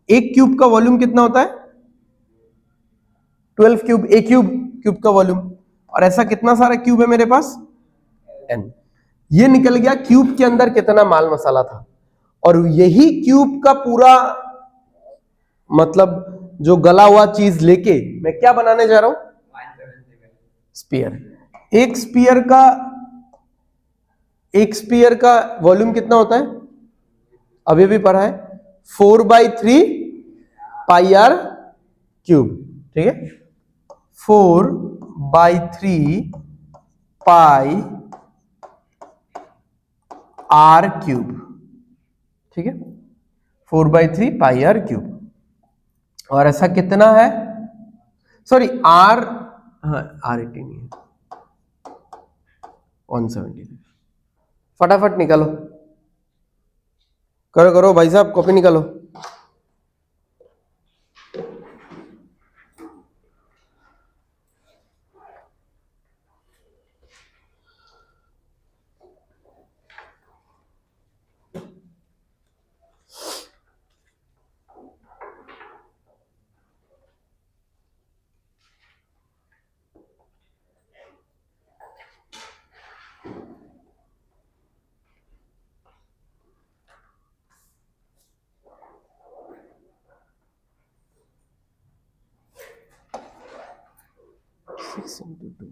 एक क्यूब का वॉल्यूम कितना होता है, 12 क्यूब, एक क्यूब का वॉल्यूम। और ऐसा कितना सारा क्यूब है मेरे पास, n। ये निकल गया क्यूब के अंदर कितना माल मसाला था, और यही क्यूब का पूरा मतलब जो गला हुआ चीज लेके मैं क्या बनाने जा रहा हूं, स्पीयर। एक स्पीयर का वॉल्यूम कितना होता है, अभी भी पढ़ा है, 4/3 पाई आर क्यूब, ठीक है। 4/3 पाई आर क्यूब, ठीक है, 4/3 पाई आर क्यूब। और ऐसा कितना है, सॉरी आर, हाँ R18 है, 170। फटाफट निकालो, करो करो भाई साहब, कॉपी निकालो। 6 into 2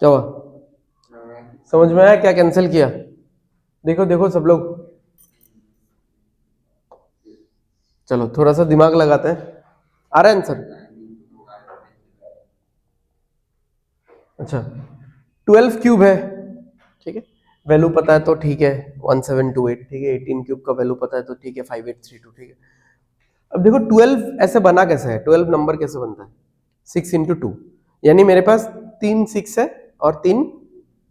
क्या हुआ? समझ में आया क्या कैंसिल किया? देखो देखो सब लोग, चलो थोड़ा सा दिमाग लगाते हैं। आ रहा है आंसर? अच्छा, 12 क्यूब है, ठीक है, वैल्यू पता है तो ठीक है 1728, ठीक है, 18 क्यूब का वैल्यू पता है तो ठीक है 5832, ठीक है। अब देखो 12 ऐसे बना कैसे है, 12 नंबर कैसे बनता है? 6 इंटू 2, यानी मेरे पास 3 6 है और 3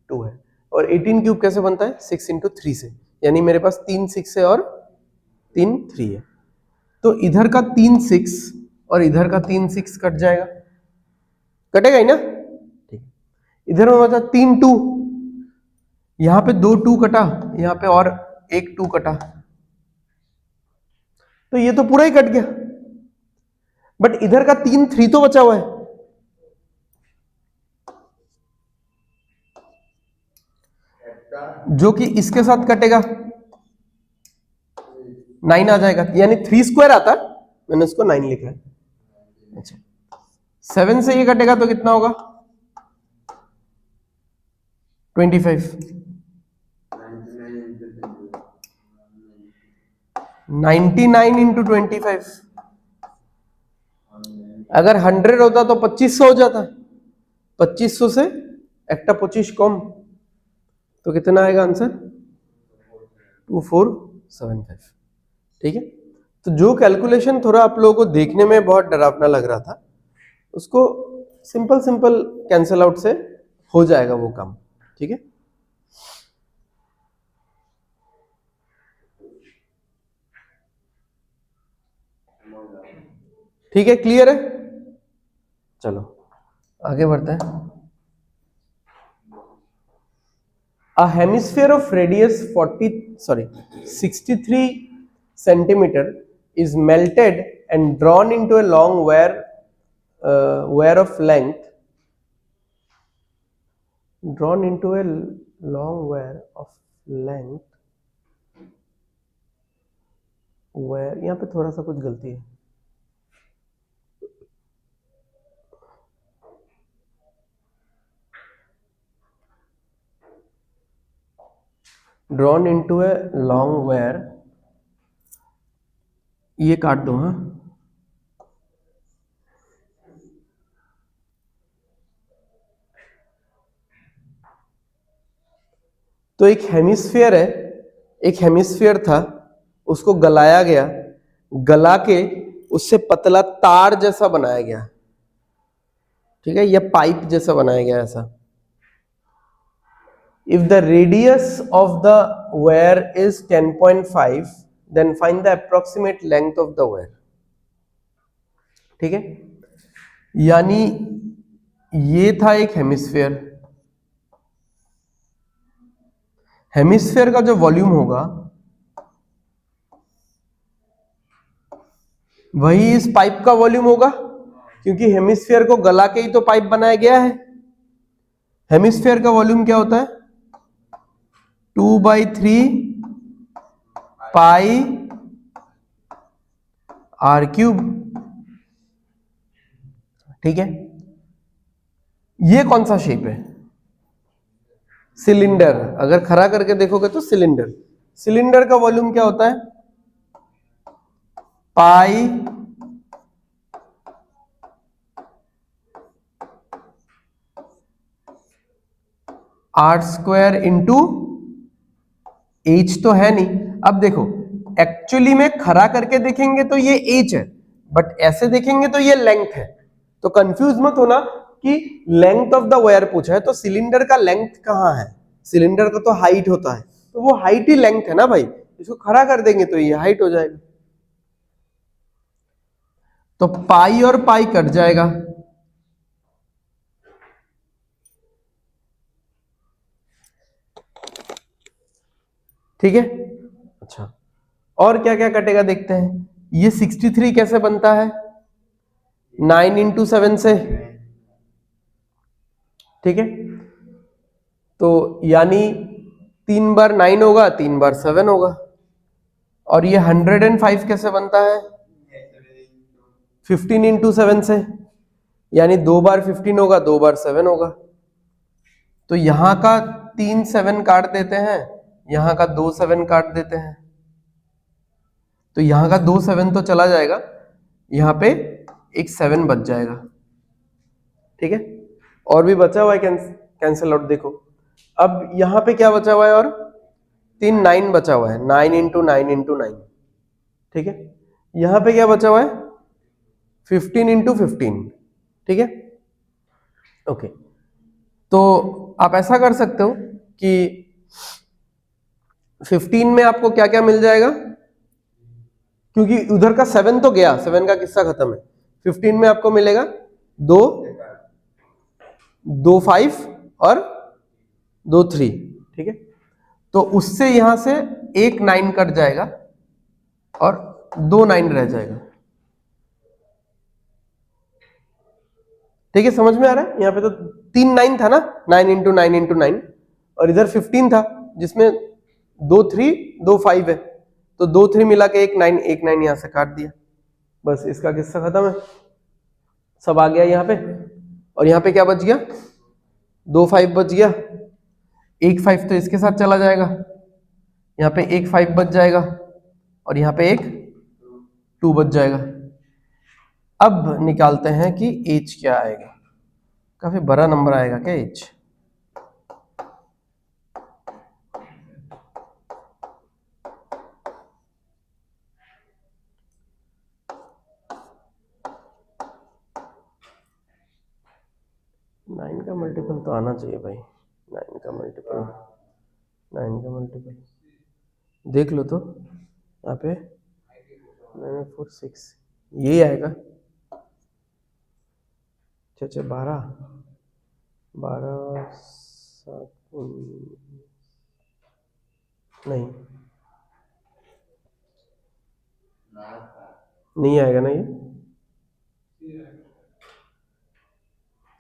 2 है। और 18 क्यूब कैसे बनता है? 6 इंटू 3 से, यानी मेरे पास 3 6 है और 3 3 है। तो इधर का 3 6 और इधर का 3 6 कट जाएगा, कटेगा ही ना, ठीक। इधर में बचा 3 2, यहां पे 2 2 कटा, यहां पे और एक 2 कटा, तो ये तो पूरा ही कट गया। बट इधर का 3 3 तो बचा हुआ है, जो कि इसके साथ कटेगा, 9 आ जाएगा, यानी 3 स्क्वायर आता, मैंने उसको 9 लिखा है। अच्छा, 7 से ये कटेगा तो कितना होगा? 25। 99 इंटू 25, अगर 100 होता तो 2500 हो जाता, 2500 से एक 25 कम, तो कितना आएगा आंसर? 2475, ठीक है। तो जो कैलकुलेशन थोड़ा आप लोगों को देखने में बहुत डरावना लग रहा था, उसको सिंपल सिंपल कैंसल आउट से हो जाएगा वो काम, ठीक है। ठीक है, क्लियर है? चलो आगे बढ़ते हैं। A hemisphere of radius 63 centimeter is melted and drawn into a long wire of length, drawn into a long wire of length, where यहाँ पे थोड़ा सा कुछ गलती है, drawn into a long wire, ये काट दो, हाँ। तो एक हेमिस्फीयर है, एक हेमिस्फीयर था, उसको गलाया गया, गला के उससे पतला तार जैसा बनाया गया, ठीक है, या पाइप जैसा बनाया गया ऐसा। If the radius of the wire is 10.5, then find the approximate length of the wire, ठीक है। यानी ये था एक हेमिस्फीयर, हेमिस्फीयर का जो वॉल्यूम होगा वही इस पाइप का वॉल्यूम होगा, क्योंकि हेमिस्फीयर को गला के ही तो पाइप बनाया गया है। हेमिस्फीयर का वॉल्यूम क्या होता है? 2/3 पाई आर क्यूब, ठीक है। ये कौन सा शेप है? सिलेंडर। अगर खड़ा करके देखोगे तो सिलेंडर, सिलेंडर का वॉल्यूम क्या होता है? Pi r square into H, तो है नहीं। अब देखो एक्चुअली में खड़ा करके देखेंगे तो ये एच है, बट ऐसे देखेंगे तो ये लेंथ है। तो कंफ्यूज मत होना कि लेंथ ऑफ द वायर पूछा है, तो सिलेंडर का लेंथ कहाँ है? सिलेंडर का तो हाइट होता है, तो वो हाइट ही लेंथ है ना भाई, इसको खड़ा कर देंगे तो ये हाइट हो जाएगा। तो पाई और पाई कट जाएगा, ठीक है। अच्छा, और क्या क्या कटेगा देखते हैं। ये 63 कैसे बनता है? 9 इंटू 7 से, ठीक है। तो यानी 3 बार 9 होगा, 3 बार 7 होगा। और ये 105 कैसे बनता है? 15 इंटू 7 से, यानी 2 बार 15 होगा, 2 बार 7 होगा। तो यहां का 3 7 काट देते हैं, यहां का 2 7 काट देते हैं, तो यहां का 2 7 तो चला जाएगा, यहां पे एक 7 बच जाएगा, ठीक है। और भी बचा हुआ है, कैंसिल आउट। देखो अब यहां पे क्या बचा हुआ है, और 3 9 बचा हुआ है, 9 इंटू 9 इंटू 9, ठीक है। यहां पे क्या बचा हुआ है? 15 इंटू 15, ठीक है। ओके, तो आप ऐसा कर सकते हो कि 15 में आपको क्या क्या मिल जाएगा, क्योंकि उधर का 7 तो गया, 7 का किस्सा खत्म है। 15 में आपको मिलेगा 2 2 5 और 2 3, ठीक है। तो उससे यहां से एक 9 कट जाएगा और 2 9 रह जाएगा, ठीक है। समझ में आ रहा है? यहाँ पे तो 3 9 था ना, 9 इंटू 9 इंटू 9, और इधर 15 था जिसमें 2 3 2 5 है, तो 2 3 मिला के एक 9, एक 9 यहां से काट दिया, बस इसका किस्सा खत्म है, सब आ गया यहाँ पे। और यहाँ पे क्या बच गया? 2 5 बच गया, एक 5 तो इसके साथ चला जाएगा, यहाँ पे एक 5 बच जाएगा, और यहाँ पे एक 2 बच जाएगा। अब निकालते हैं कि एज क्या आएगा। काफी बड़ा नंबर आएगा क्या एज? नाइन का मल्टीपल तो आना चाहिए भाई, 9 का मल्टीपल, 9 का मल्टीपल देख लो तो, यहाँ पे 9 4 6 यही आएगा। अच्छा 12 12 7 नहीं, नहीं आएगा ना, ये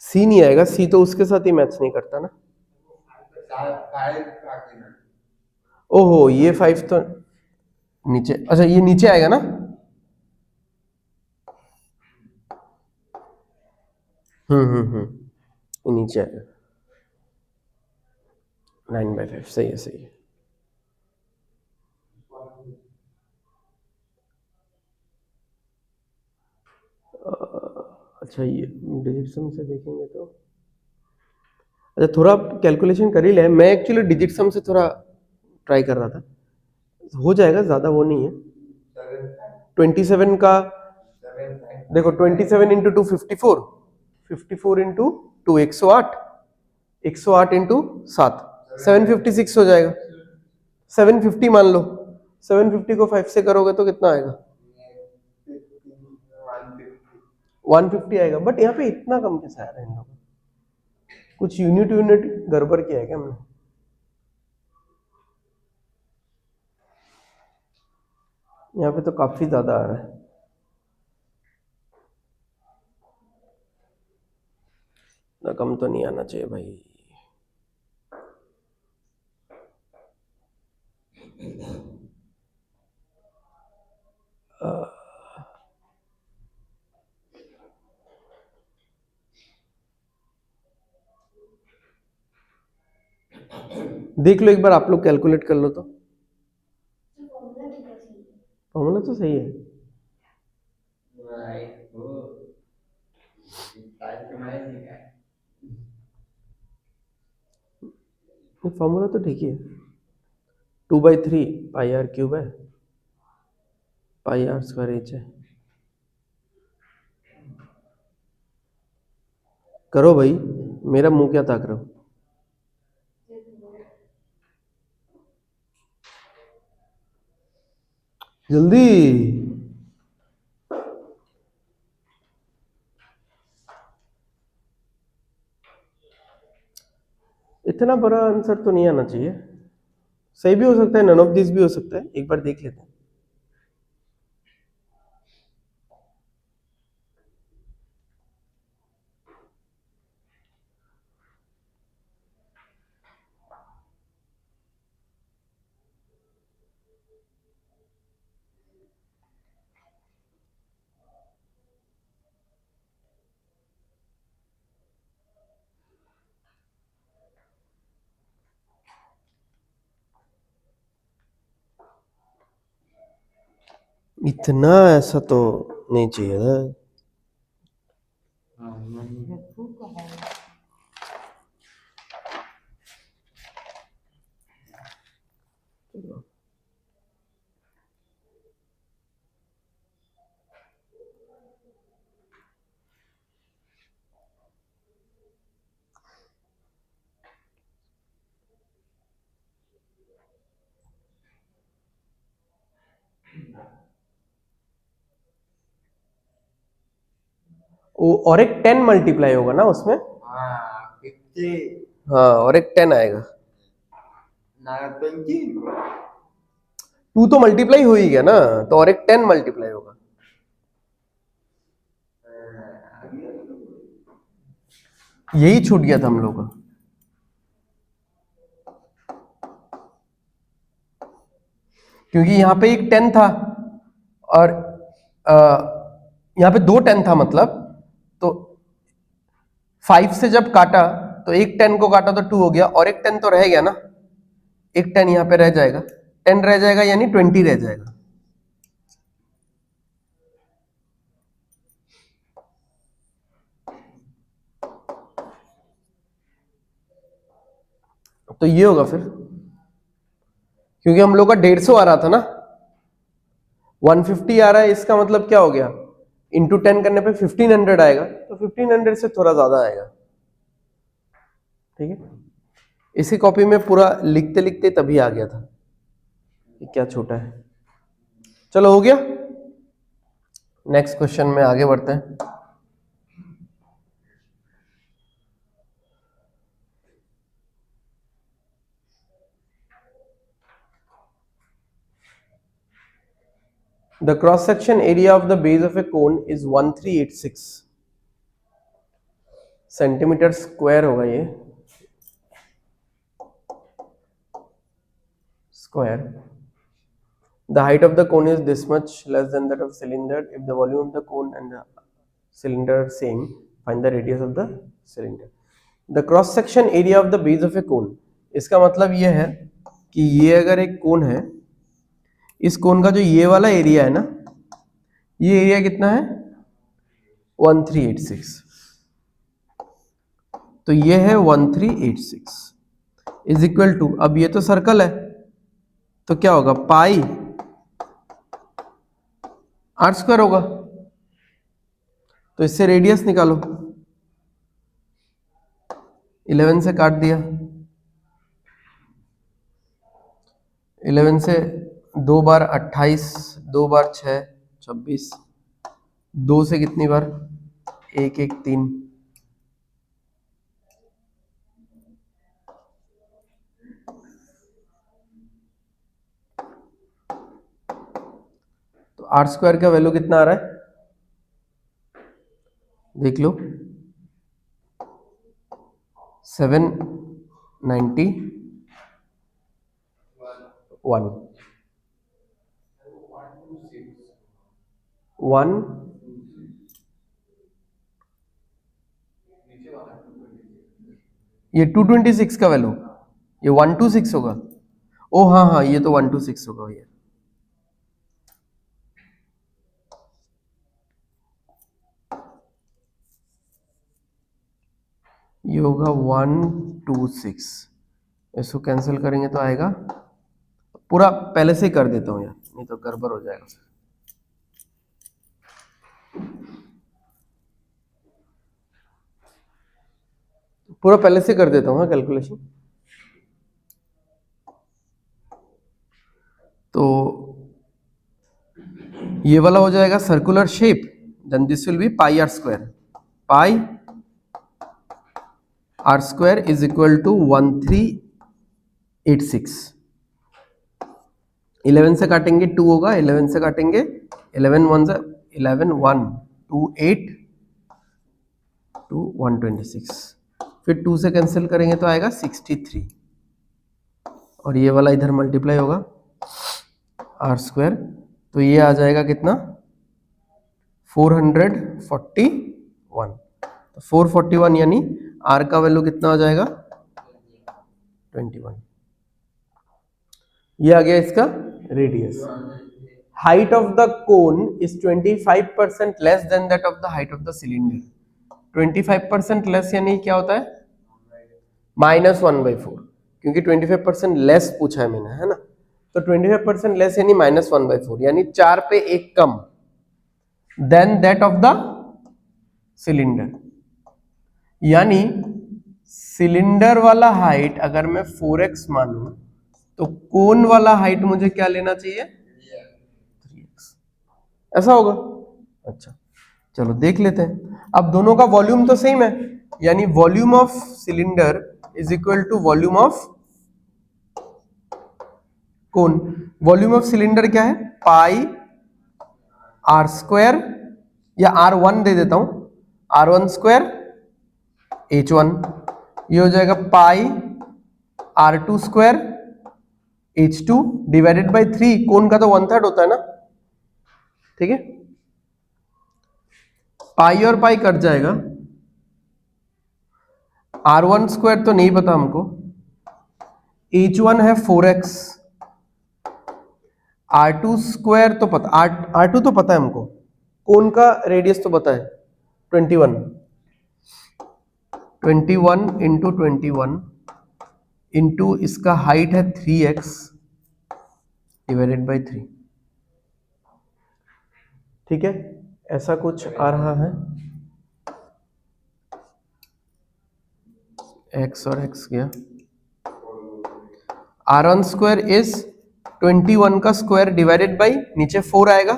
सी नहीं आएगा, सी तो उसके साथ ही मैच नहीं करता ना। ओहो, ये 5 तो नीचे, अच्छा ये नीचे आएगा ना। ये नीचे आएगा, 9/5, सही है सही है। अच्छा ये डिजिट सम से देखेंगे तो, अच्छा थोड़ा कैलकुलेशन कर ही ले, मैं एक्चुअली डिजिट सम से थोड़ा ट्राई कर रहा था, हो जाएगा, ज्यादा वो नहीं है। 27 का देखो, 27 इंटू 2 54, 54 इंटू 2 108, 108 इंटू 7 756 हो जाएगा, 750 मान लो। 750 को 5 से करोगे तो कितना आएगा? 150 आएगा। बट यहाँ पे इतना कम कैसे आ रहा है इन लोगों? कुछ यूनिट यूनिट गड़बड़ किया है क्या हमने? यहाँ पे तो काफी ज्यादा आ रहा है, ना कम तो नहीं आना चाहिए भाई। देख लो एक बार, आप लोग कैलकुलेट कर लो तो। फॉर्मूला तो सही है, फॉर्मूला तो ठीक ही है। 2/3 पाई आर क्यूब है, पाई आर स्क्वायर एच है। करो भाई, मेरा मुंह क्या ताक रहे हो? जल्दी। इतना बड़ा आंसर तो नहीं आना चाहिए, सही भी हो सकता है, नन ऑफ दिस भी हो सकता है, एक बार देख लेते हैं। इतना ऐसा तो नहीं चाहिए था। और एक 10 मल्टीप्लाई होगा ना उसमें। हाँ और एक 10 आएगा। 2 तो मल्टीप्लाई हो ही गया ना, तो और एक 10 मल्टीप्लाई होगा। यही छूट गया था हम लोग का। क्योंकि यहाँ पे एक 10 था और यहाँ पे 2 10 था, मतलब तो 5 से जब काटा तो एक 10 को काटा तो 2 हो गया, और एक 10 तो रह गया ना, एक 10 यहाँ पे रह जाएगा, 10 रह जाएगा यानी 20 रह जाएगा। तो ये होगा फिर, क्योंकि हम लोग का 150 आ रहा था ना, 150 आ रहा है, इसका मतलब क्या हो गया, इंटू 10 करने पे 1500 आएगा, तो 1500 से थोड़ा ज्यादा आएगा। ठीक है, इसी कॉपी में पूरा लिखते लिखते तभी आ गया था कि क्या छोटा है। चलो हो गया, नेक्स्ट क्वेश्चन में आगे बढ़ते हैं। The cross section area of the base of a cone is 1386 centimetre square होगा ये, square. The height of the cone is this much less than that of cylinder. If the volume of the cone and the cylinder are same, find the radius of the cylinder. The cross section area of the base of a cone, इसका मतलब ये है कि ये अगर एक कोन है, इस कोन का जो ये वाला एरिया है ना, ये एरिया कितना है 1386, तो ये है 1386 इज इक्वल टू, अब ये तो सर्कल है तो क्या होगा, पाई आर स्क्वायर होगा, तो इससे रेडियस निकालो, 11 से काट दिया, 11 से 2 बार 28, 2 बार 6 26, 2 से कितनी बार 1 1 3, तो आर स्क्वायर का वैल्यू कितना आ रहा है देख लो, 791। वन ये 226 का वैल्यू, ये 126 होगा। ओ हाँ हाँ, ये तो 126 होगा भैया, ये होगा 126, इसको कैंसिल करेंगे तो आएगा, पूरा पहले से ही कर देता हूँ यार, नहीं तो गड़बड़ हो जाएगा। पूरा पहले से कर देता हूँ कैलकुलेशन। तो ये वाला हो जाएगा circular shape, then this will be pi r square, pi r square is equal to 1386। 11 से काटेंगे 2 होगा, 11 से काटेंगे 11 1 से 11 1 2 8 2 126, फिर 2 से कैंसिल करेंगे तो आएगा 63, और ये वाला इधर मल्टीप्लाई होगा आर स्क्वायर, तो ये आ जाएगा कितना 441, तो 441 यानी आर का वैल्यू कितना आ जाएगा 21, ये आ गया इसका radius. height of the cone is 25% less than that of the height of the cylinder. 25% less यानी क्या होता है? -1/4, क्योंकि 25% लेस पूछा है मैंने, है ना? तो 25% लेस यानी -1/4, यानी 4 पे 1 कम than that of the cylinder. यानी सिलेंडर वाला हाइट अगर मैं 4x मानूं तो कोन वाला हाइट मुझे क्या लेना चाहिए? 3x। ऐसा होगा? अच्छा, चलो देख लेते हैं। अब दोनों का वॉल्यूम तो सेम है, यानी volume of cylinder is equal to volume of cone. Volume of cylinder क्या है? पाई आर स्क्वायर, या R1 दे देता हूं, R1 स्क्वायर H1, ये हो जाएगा पाई R2 square H2 divided by 3। कोन का तो 1/3 होता है ना, ठीक है? पाई और पाई कट जाएगा, R1 स्क्वायर तो नहीं पता हमको, H1 है 4x, R2 स्क्वायर तो पता, R2 तो पता है हमको, कोन का रेडियस तो पता है 21 इंटू 21 इंटू इसका हाइट है 3x डिवाइडेड बाई 3, ठीक है? ऐसा कुछ आ रहा है, x और x गया, R1 स्क्वायर इज 21 का स्क्वायर डिवाइडेड बाई नीचे 4 आएगा,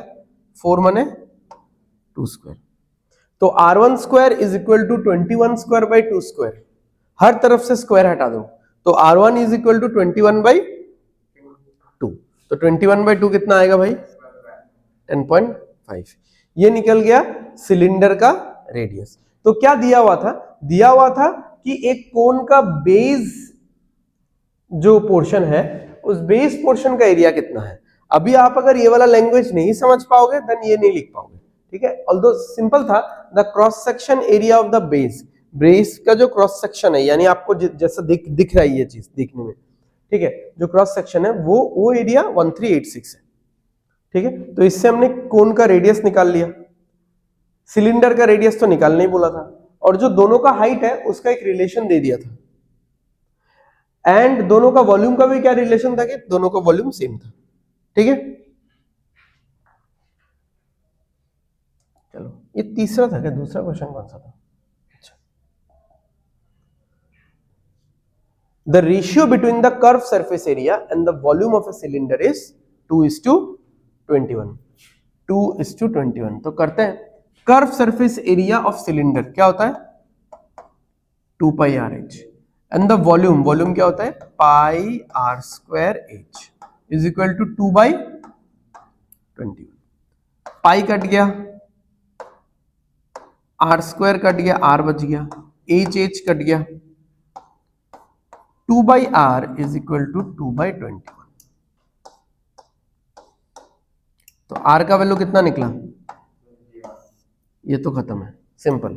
4 माने 2 स्क्वायर। तो R1 square is equal to 21 square by 2 square. हर तरफ से स्क्वायर हटा दो, तो R1 is equal to 21 by 2। तो 21 बाई 2 कितना आएगा भाई? 10.5। ये निकल गया सिलेंडर का रेडियस। तो क्या दिया हुआ था? दिया हुआ था कि एक कोन का बेस जो पोर्शन है, उस बेस पोर्शन का एरिया कितना है। अभी आप अगर ये वाला लैंग्वेज नहीं समझ पाओगे देन ये नहीं लिख पाओगे, ठीक है? ऑल्दो सिंपल था, the cross section area of the base, base का जो क्रॉस सेक्शन है, यानी आपको जैसा दिख रहा है ये चीज देखने में, ठीक है? जो क्रॉस सेक्शन है वो एरिया 1386 है, ठीक है? तो इससे हमने कोन का रेडियस निकाल लिया, सिलेंडर का रेडियस तो निकालने ही बोला था, और जो दोनों का हाइट है उसका एक रिलेशन दे दिया था, एंड दोनों का वॉल्यूम का भी क्या रिलेशन था कि दोनों का वॉल्यूम सेम था, ठीक है? चलो, ये तीसरा था क्या? दूसरा क्वेश्चन कौन सा था? अच्छा, the ratio between the curve surface area and the volume of a cylinder is 2:21। 2:21। तो करते हैं, curve surface area of cylinder क्या होता है? 2 pi r h, and the volume क्या होता है? Pi r square h is equal to 2/21। Pi कट गया, आर स्क्वायर कट गया, आर बच गया, एच कट गया, 2/r इज इक्वल टू 2/21। तो r का वैल्यू कितना निकला? ये तो खत्म है, सिंपल,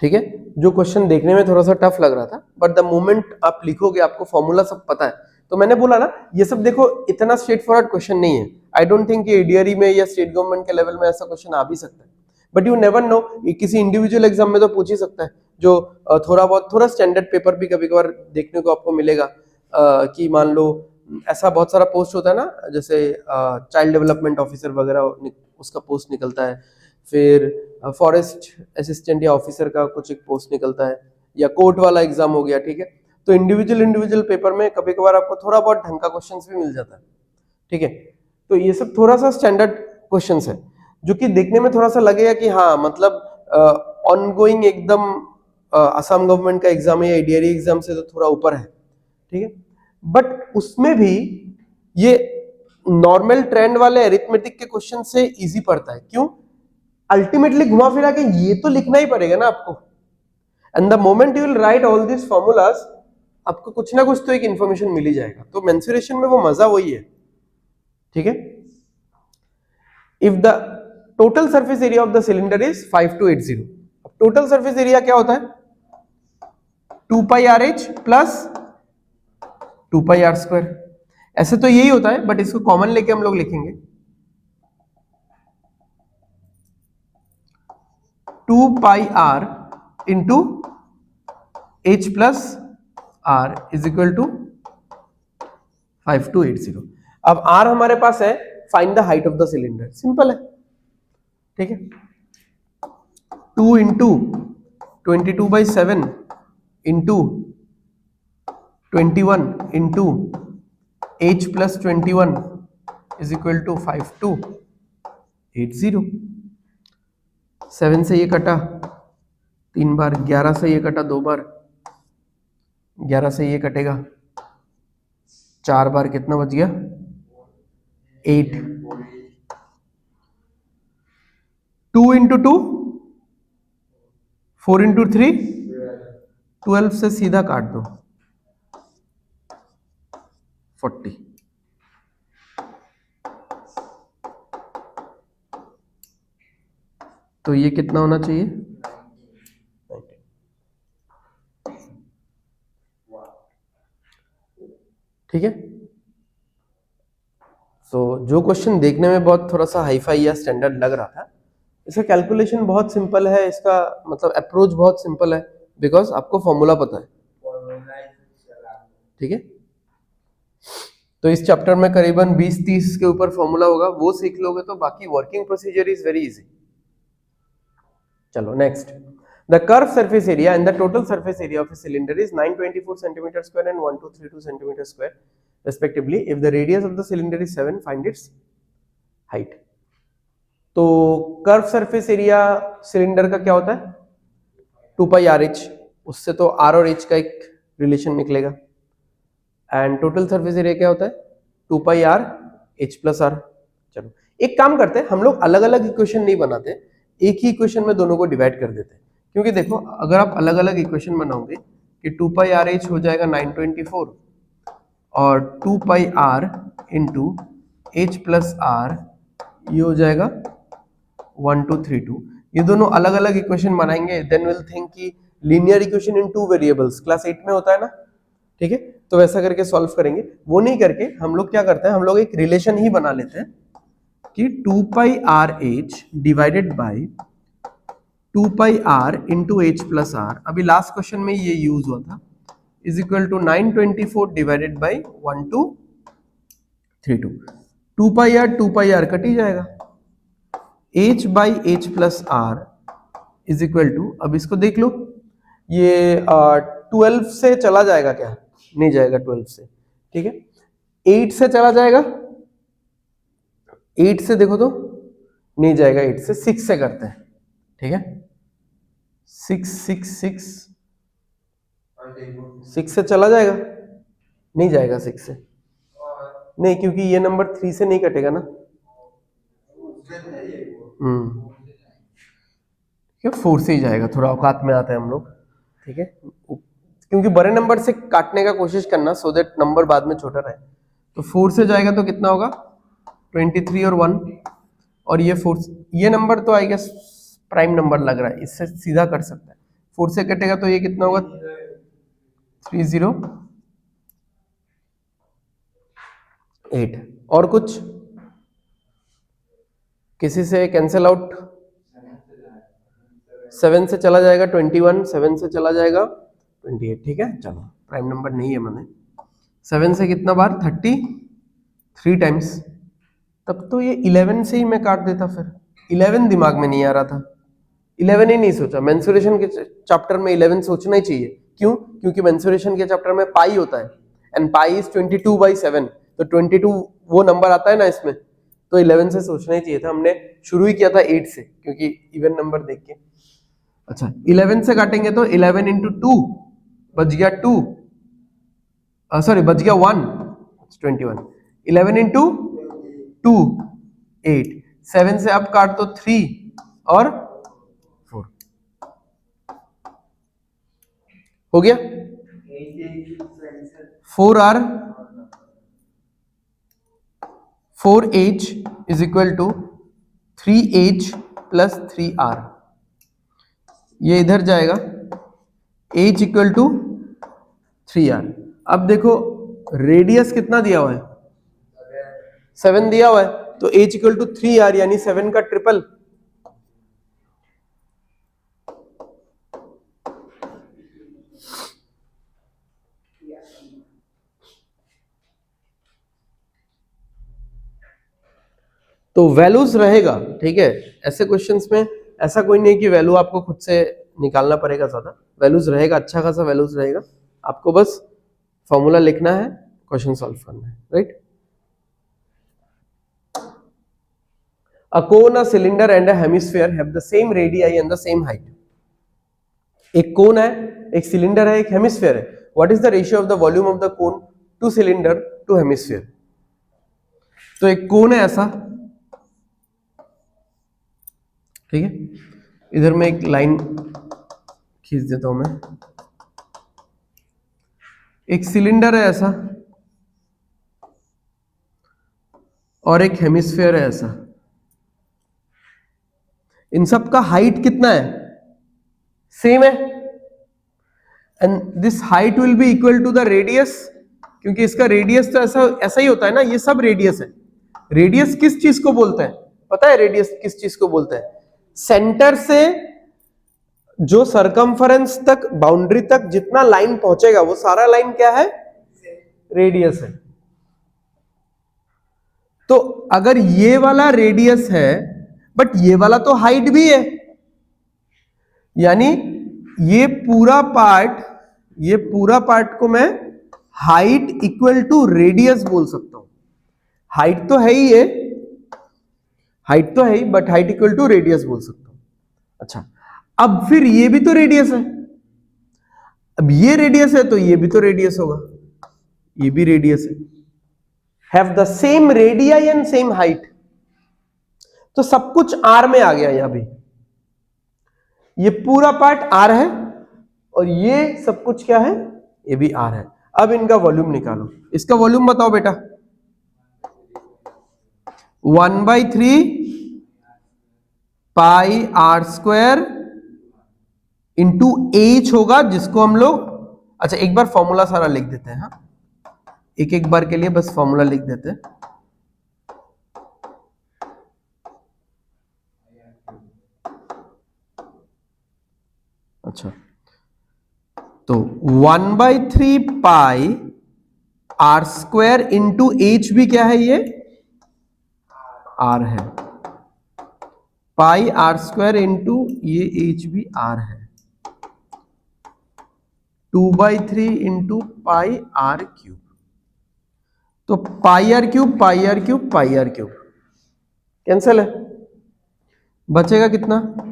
ठीक है? जो क्वेश्चन देखने में थोड़ा सा टफ लग रहा था, बट द मोमेंट आप लिखोगे आपको फॉर्मूला सब पता है। तो मैंने बोला ना, ये सब देखो इतना स्ट्रेट फॉरवर्ड क्वेश्चन नहीं है। आई डोंट थिंक ये एडीआरई में या स्टेट गवर्नमेंट के लेवल में ऐसा क्वेश्चन आ भी सकता है, बट यू नेवर नो, किसी इंडिविजुअल एग्जाम में तो पूछ ही सकता है। जो थोड़ा स्टैंडर्ड पेपर भी कभी कभार देखने को आपको मिलेगा, कि मान लो ऐसा बहुत सारा पोस्ट होता है ना, जैसे चाइल्ड डेवलपमेंट ऑफिसर वगैरह उसका पोस्ट निकलता है, फिर फॉरेस्ट असिस्टेंट या ऑफिसर का कुछ एक पोस्ट निकलता है, या कोर्ट वाला एग्जाम हो गया, ठीक है? तो इंडिविजुअल पेपर में कभी कभार आपको थोड़ा बहुत ढंग का क्वेश्चंस भी मिल जाता है, ठीक है? तो ये सब थोड़ा सा स्टैंडर्ड क्वेश्चंस है, जो कि देखने में थोड़ा सा लगेगा कि हाँ, मतलब ऑनगोइंग एकदम असम गवर्नमेंट का एग्जाम है या एडीआरई एग्जाम से तो थोड़ा ऊपर है, ठीक है? बट उसमें भी ये नॉर्मल ट्रेंड वाले अरिथमेटिक के क्वेश्चन से इजी पड़ता है। क्यों? अल्टीमेटली घुमा फिरा के ये तो लिखना ही पड़ेगा ना आपको, and the moment you will write all this formulas, आपको कुछ ना कुछ तो एक इंफॉर्मेशन मिल ही जाएगा। तो मेंसुरेशन में वो मजा वही है, ठीक है? If the total surface area of the cylinder is 5280, अब टोटल सरफेस एरिया क्या होता है? 2 pi r h plus 2 pi r square. ऐसे तो यही होता है, बट इसको कॉमन लेके हम लोग लिखेंगे 2 pi r into h plus r is equal to 5280। अब आर हमारे पास है, find the height of the cylinder, simple है, ठीक है। 2 into 22/7 into 21 into h plus 21 is equal to 5280। 7 से ये कटा 3 बार, 11 से ये कटा 2 बार, 11 से ये कटेगा 4 बार, कितना बच गया 8। 2 इंटू 2 4 इंटू 3 12 से सीधा काट दो 40। तो ये कितना होना चाहिए, ठीक है। तो जो क्वेश्चन देखने में बहुत थोड़ा सा हाईफाई या स्टैंडर्ड लग रहा था, इसका कैलकुलेशन बहुत सिंपल है, इसका मतलब अप्रोच बहुत सिंपल है, बिकॉज आपको फॉर्मूला पता है, ठीक है। तो इस चैप्टर में करीबन 20-30 के ऊपर फॉर्मूला होगा, वो सीख लोगे तो बाकी working procedure is very easy. चलो next, the curve surface area and the total surface area of a cylinder is 924 centimetre square and 1232 centimetre square respectively. If the radius of the cylinder is 7, find its height. तो curve surface area cylinder का क्या होता है 2 pi r H, उससे तो are और H का एक रिलेशन निकलेगा। एंड टोटल सरफेस एरिया क्या होता है 2 pi r h plus are. चलो एक काम करते हैं, हम लोग अलग अलग इक्वेशन नहीं बनाते, एक ही इक्वेशन में दोनों को डिवाइड कर देते हैं। क्योंकि देखो अगर आप अलग अलग इक्वेशन बनाओगे कि 2 पाई आर एच हो जाएगा 924 और 2 pi r into h plus r ये हो जाएगा 1232। ये दोनों अलग अलग इक्वेशन बनाएंगे, देन विल थिंक कि linear equation in 2 variables class 8 में होता है ना, ठीक है। तो वैसा करके सॉल्व करेंगे, वो नहीं करके हम लोग क्या करते हैं, हम लोग एक रिलेशन ही बना लेते हैं कि 2 pi r h divided by 2 pi r into h plus r, अभी लास्ट क्वेश्चन में ये यूज हुआ था, is equal to 924 divided by 1232। 2 pi r cut ही जाएगा, h by h plus r is equal to, अब इसको देख लो, ये 12 से चला जाएगा क्या, नहीं जाएगा 12 से, ठीक है। 8 से चला जाएगा, 8 से देखो तो नहीं जाएगा, 8 से 6 से करते हैं, ठीक है। 6 से चला जाएगा, नहीं जाएगा 6 से, नहीं क्योंकि ये नंबर 3 से नहीं कटेगा ना, 4 से ही जाएगा, थोड़ा औकात में आते हैं हम लोग, ठीक है। क्योंकि बड़े नंबर से काटने का कोशिश करना सो दैट नंबर बाद में छोटा रहे। तो 4 से जाएगा तो कितना होगा 23 और 1, और ये 4, ये नंबर तो आई गेस प्राइम नंबर लग रहा है, इससे सीधा कर सकता है। 4 से कटेगा तो ये कितना होगा 308। और कुछ किसी से कैंसिल आउट, 7 से चला जाएगा 21, 7 से चला जाएगा 28, ठीक है। चलो प्राइम नंबर नहीं है मैंने, 7 से कितना बार 33 टाइम्स, तब तो ये 11 से ही मैं काट देता, फिर 11 दिमाग में नहीं आ रहा था, 11 ही नहीं सोचा। मेंसुरेशन के चैप्टर में 11 सोचना ही चाहिए, क्यों, क्योंकि मेंसुरेशन के चैप्टर में पाई होता है एंड पाई इज 22/7, तो 22 वो नंबर आता है ना इसमें, तो 11 से सोचना ही चाहिए था। हमने शुरू ही किया था 8 से, क्योंकि इवन नंबर देख के। अच्छा 11 से काटेंगे तो 11 इंटू 2 बच गया 2, सॉरी बच गया 1, 21। 11 इंटू 2 8, 7 से अब काट तो 3 और 4 हो गया। 4h is equal to 3h plus 3r, ये इधर जाएगा, h इक्वल टू 3r। अब देखो रेडियस कितना दिया हुआ है 7 दिया हुआ है, तो h इक्वल टू 3r यानी 7 का ट्रिपल, तो वैल्यूज रहेगा, ठीक है। ऐसे क्वेश्चंस में ऐसा कोई नहीं कि वैल्यू आपको खुद से निकालना पड़ेगा, ज्यादा वैल्यूज रहेगा, अच्छा खासा वैल्यूज रहेगा, आपको बस फॉर्मूला लिखना है, क्वेश्चन सॉल्व करना है, right. A cone, a cylinder and a hemisphere have the same radii and the same height. एक कोन है, एक सिलेंडर है, एक हेमिस्फीयर है. What is the ratio of the volume of the cone to cylinder to hemisphere? तो एक कोन है ऐसा, ठीक है, इधर में एक लाइन खींच देता हूं मैं. एक सिलेंडर है ऐसा और एक हेमिस्फीयर है ऐसा. इन सब का हाइट कितना है? सेम है. And this height will be equal to the radius, क्योंकि इसका रेडियस तो ऐसा ही होता है ना, ये सब रेडियस है. रेडियस किस चीज को बोलते हैं? पता है रेडियस किस चीज को बोलते हैं? सेंटर से जो सरकमफरेंस तक, बाउंड्री तक जितना लाइन पहुंचेगा वो सारा लाइन क्या है? रेडियस है. तो अगर ये वाला रेडियस है बट ये वाला तो हाइट भी है, यानी ये पूरा पार्ट को मैं हाइट इक्वल टू रेडियस बोल सकता हूं. हाइट तो है ही है, हाइट तो है ही, but height equal to radius बोल सकता हूं. अच्छा, अब फिर ये भी तो रेडियस है. अब ये रेडियस है तो ये भी तो रेडियस होगा, ये भी रेडियस है. Have the same radii and same height. तो सब कुछ आर में आ गया. यहां भी ये पूरा पार्ट आर है और ये सब कुछ क्या है? ये भी आर है. अब इनका वॉल्यूम निकालो. इसका वॉल्यूम बताओ बेटा. 1/3 pi r square into H होगा, जिसको हम लोग, अच्छा एक बार फॉर्मूला सारा लिख देते हैं. हाँ, एक बार के लिए बस फॉर्मूला लिख देते हैं. अच्छा, तो 1/3 pi r square into h भी क्या है? ये आर है. पाई आर स्क्वायर इंटू ये एच भी आर है. 2/3 इंटू पाई आर क्यूब. तो pi r cube, pi r cube, pi r cube cancel है. बचेगा कितना?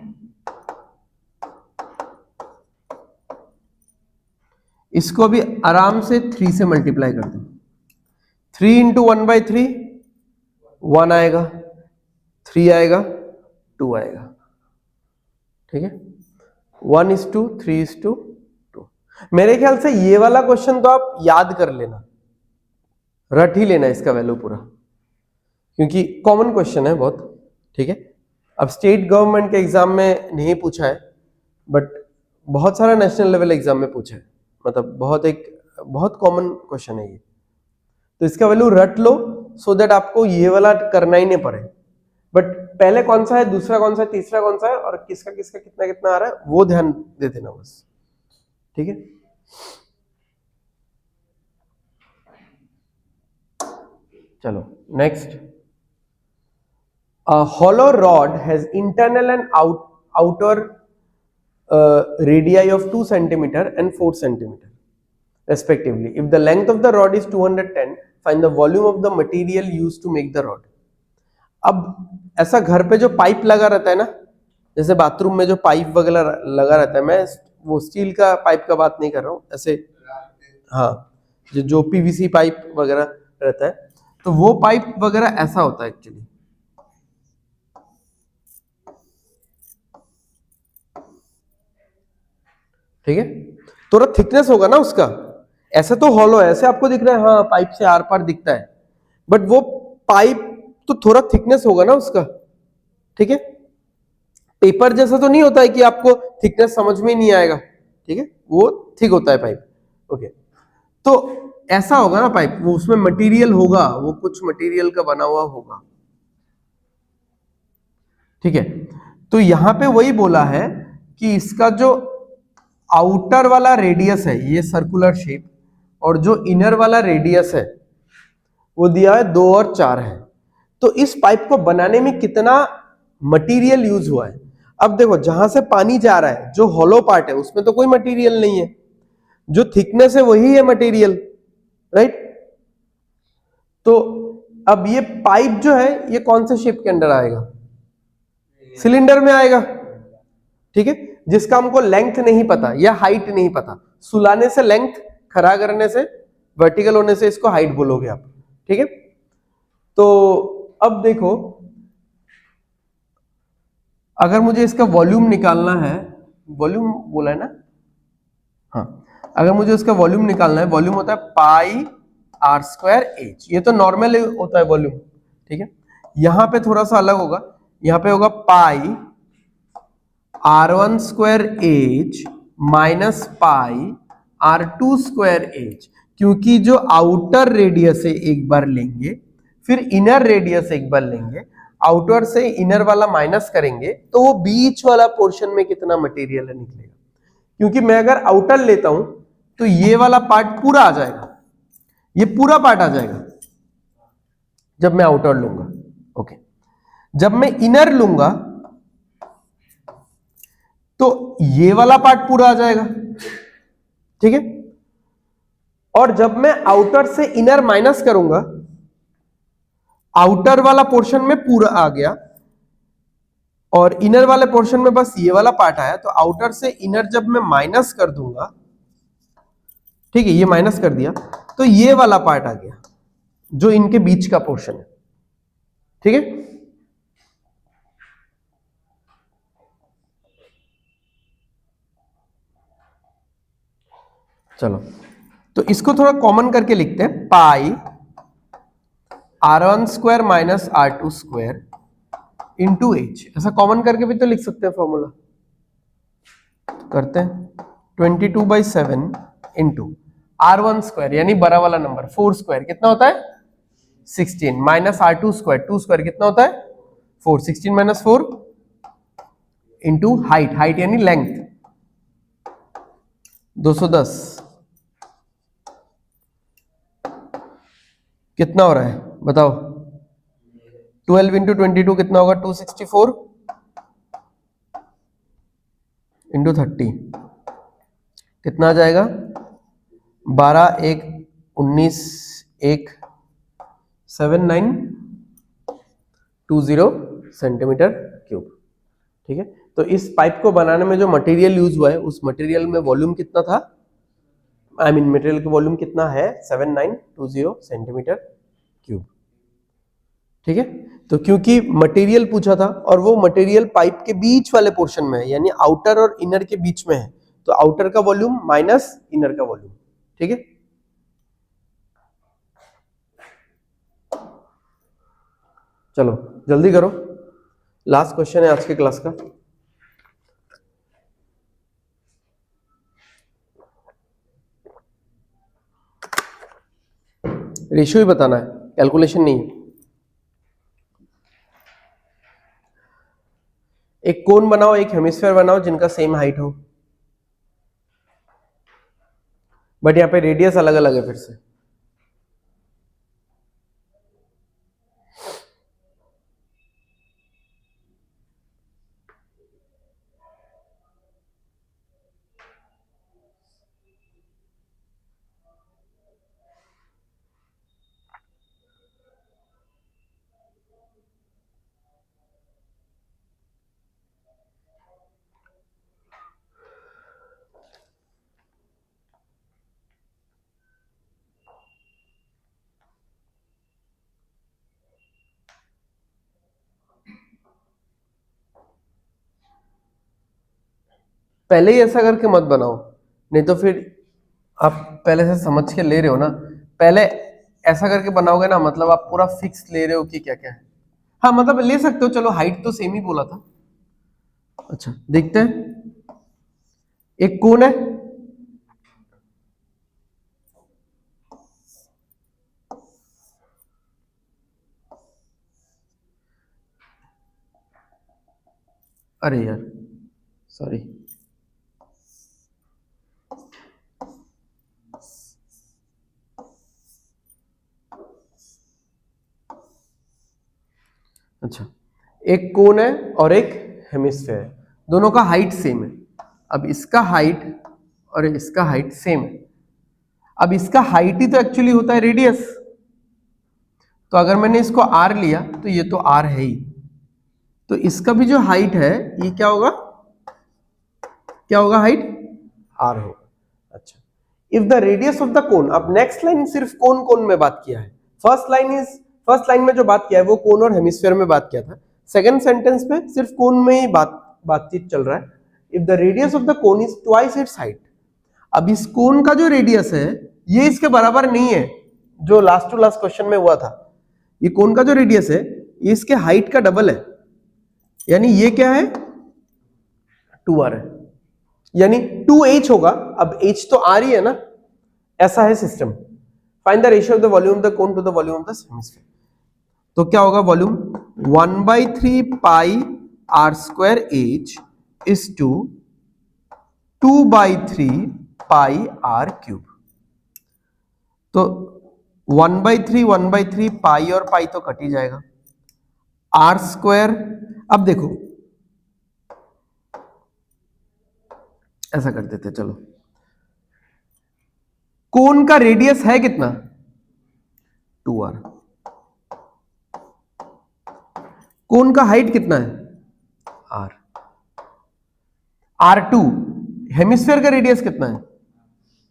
इसको भी आराम से 3 से मल्टीप्लाई कर दो. 3 इंटू 1/3 1 आएगा, 3 आएगा, 2 आएगा. ठीक है, 1:3:2. मेरे ख्याल से ये वाला क्वेश्चन तो आप याद कर लेना, रट ही लेना इसका वैल्यू पूरा, क्योंकि कॉमन क्वेश्चन है बहुत. ठीक है, अब स्टेट गवर्नमेंट के एग्जाम में नहीं पूछा है, बट बहुत सारा नेशनल लेवल एग्जाम में पूछा है. मतलब बहुत कॉमन क्वेश्चन है ये. तो इसका वैल्यू रट लो, सो दैट आपको ये वाला करना ही नहीं पड़े. बट पहले कौन सा है, दूसरा कौन सा है, तीसरा कौन सा है और किसका किसका कितना कितना आ रहा है, वो ध्यान दे देना बस. ठीक है, चलो next. A hollow rod has internal and outer radii of 2 cm and 4 cm respectively. If the length of the rod is 210, find the volume of the material used to make the rod. अब ऐसा घर पे जो pipe लगा रहता है ना, जैसे बाथरूम में जो पाइप वगैरह लगा रहता है, मैं वो स्टील का पाइप का बात नहीं कर रहा हूँ, ऐसे हाँ जो पीवीसी पाइप वगैरह रहता है, तो वो पाइप वगैरह ऐसा होता है एक्चुअली. ठीक है, थोड़ा थिकनेस होगा ना उसका. ऐसे तो हॉलो है, ऐसे आपको दिख रहा है, हाँ पाइप से आर पार दिखता है, बट वो पाइप तो थोड़ा थिकनेस होगा ना उसका. ठीक है, पेपर जैसा तो नहीं होता है कि आपको थिकनेस समझ में ही नहीं आएगा. ठीक है, वो थिक होता है पाइप. ओके, तो ऐसा होगा ना पाइप, वो उसमें मटेरियल होगा, वो कुछ मटेरियल का बना हुआ होगा. ठीक है, तो यहां पे वही बोला है कि इसका जो आउटर वाला रेडियस है ये सर्कुलर शेप, और जो इनर वाला रेडियस है वो दिया है 2 और 4 है. तो इस पाइप को बनाने में कितना मटेरियल यूज हुआ है। अब देखो जहां से पानी जा रहा है, जो हॉलो पार्ट है उसमें तो कोई मटेरियल नहीं है, जो थिकनेस है वही है मटेरियल, राइट। तो अब ये पाइप जो है ये कौन से शेप के अंदर आएगा, सिलेंडर में आएगा, ठीक है। जिसका हमको लेंथ नहीं पता या हाइट नहीं पता, सुलाने से लेंथ, खड़ा करने से, वर्टिकल होने से इसको हाइट बोलोगे आप, ठीक है। तो अब देखो, अगर मुझे इसका वॉल्यूम निकालना है, वॉल्यूम बोला है ना, हाँ, अगर मुझे इसका वॉल्यूम निकालना है, वॉल्यूम होता है पाई आर स्क्वायर एच, ये तो नॉर्मल होता है वॉल्यूम, ठीक है। यहां पे थोड़ा सा अलग होगा, यहां पे होगा pi r one square h minus pi r two square h, क्योंकि जो आउटर रेडियस है एक बार लेंगे, फिर इनर रेडियस एक बार लेंगे, आउटर से इनर वाला माइनस करेंगे, तो वो बीच वाला पोर्शन में कितना मटेरियल है निकलेगा। क्योंकि मैं अगर आउटर लेता हूं तो ये वाला पार्ट पूरा आ जाएगा, ये पूरा पार्ट आ जाएगा जब मैं आउटर लूंगा, ओके। जब मैं इनर लूंगा तो ये वाला पार्ट पूरा आ जाएगा, ठीक है। और जब मैं आउटर से इनर माइनस करूंगा, आउटर वाला पोर्शन में पूरा आ गया और इनर वाले पोर्शन में बस ये वाला पार्ट आया, तो आउटर से इनर जब मैं माइनस कर दूंगा, ठीक है, ये माइनस कर दिया, तो ये वाला पार्ट आ गया जो इनके बीच का पोर्शन है, ठीक है। चलो, तो इसको थोड़ा कॉमन करके लिखते हैं, pi r one square minus r two square into h, ऐसा कॉमन करके भी तो लिख सकते हैं फॉर्मूला, करते हैं 22/7 इंटू आर वन स्क्वायर यानी बड़ा वाला नंबर 4 स्क्वायर कितना होता है 16, minus r two square, 2 square कितना होता है 4, 16 माइनस 4 इंटू हाइट, हाइट यानी लेंथ 210, कितना हो रहा है बताओ, 12 इंटू 22 कितना होगा 264 इंटू 30 कितना आ जाएगा 12 1 19 1 7920 सेंटीमीटर क्यूब, ठीक है। तो इस पाइप को बनाने में जो मटेरियल यूज हुआ है उस मटेरियल में वॉल्यूम कितना था, आई मीन मटेरियल का वॉल्यूम कितना है 7920 सेंटीमीटर क्यूब, ठीक है। तो क्योंकि मटेरियल पूछा था और वो मटेरियल पाइप के बीच वाले पोर्शन में है, यानी आउटर और इनर के बीच में है, तो आउटर का वॉल्यूम माइनस इनर का वॉल्यूम, ठीक है। चलो जल्दी करो, लास्ट क्वेश्चन है आज के क्लास का। रेशियो ही बताना है, कैलकुलेशन नहीं है। एक कोन बनाओ, एक हेमिस्फीयर बनाओ जिनका सेम हाइट हो, बट यहाँ पे रेडियस अलग अलग है फिर से। पहले ही ऐसा करके मत बनाओ, नहीं तो फिर आप पहले से समझ के ले रहे हो ना, पहले ऐसा करके बनाओगे ना, मतलब आप पूरा फिक्स ले रहे हो कि क्या क्या है। हाँ मतलब ले सकते हो, चलो हाइट तो सेम ही बोला था। अच्छा देखते हैं, एक कोन है, अरे यार सॉरी, अच्छा, एक कोन है और एक हेमिस्फेयर है, दोनों का हाइट सेम है। अब इसका हाइट और इसका हाइट सेम है। अब इसका हाइट ही तो एक्चुअली होता है रेडियस, तो अगर मैंने इसको r लिया तो ये तो r है ही, तो इसका भी जो हाइट है ये क्या होगा, क्या होगा हाइट, r होगा। अच्छा, if the radius of the कोन, अब नेक्स्ट लाइन सिर्फ कोन कोन में बात किया है, फर्स्ट लाइन में जो बात किया है वो कोन और हेमिस्फीयर में बात किया था, सेकंड सेंटेंस में सिर्फ कोन में ही बातचीत चल रहा है। If the radius of the cone is twice its height, अब इस कोन का जो रेडियस है ये इसके बराबर नहीं है जो लास्ट टू लास्ट क्वेश्चन में हुआ था। ये कोन का जो रेडियस है ये इसके हाइट का डबल है, यानी ये क्या है 2r है, यानी 2h होगा। अब h तो r ही है ना, ऐसा है system. Find the ratio of the volume of the cone to the volume of the hemisphere, तो क्या होगा volume 1/3 pi r square h is to 2/3 pi r cube. तो 1/3 पाई और पाई तो कट ही जाएगा, r स्क्वायर, अब देखो ऐसा कर देते चलो, कोन का रेडियस है कितना 2r, कोन का हाइट कितना है r, r2, हेमिस्फीयर का रेडियस कितना है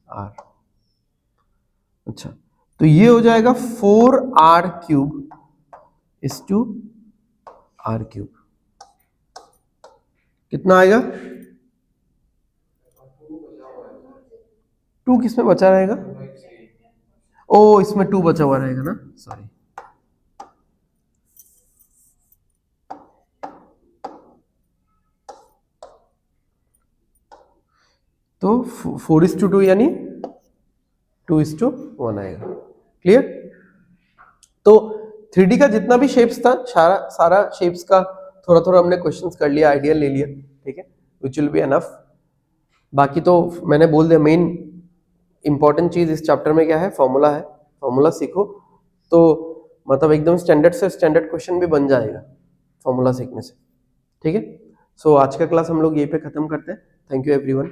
r। अच्छा, तो ये हो जाएगा 4r cube is to r cube, कितना आएगा 2 किस में बचा रहेगा, ओ इसमें 2 बचा हुआ रहेगा ना, सॉरी। तो 4:2 यानी 2:1 आएगा। क्लियर? तो 3D का जितना भी शेप्स था सारा शेप्स का थोड़ा थोड़ा हमने क्वेश्चंस कर लिया, आइडिया ले लिया, ठीक है, विच विल बी एनफ। बाकी तो मैंने बोल दिया, मेन इंपॉर्टेंट चीज इस चैप्टर में क्या है, फॉर्मूला है, फॉर्मूला सीखो तो मतलब एकदम स्टैंडर्ड से स्टैंडर्ड क्वेश्चन भी बन जाएगा फॉर्मूला सीखने से, ठीक है। सो आज का क्लास हम लोग यहीं पे खत्म करते हैं। Thank you everyone.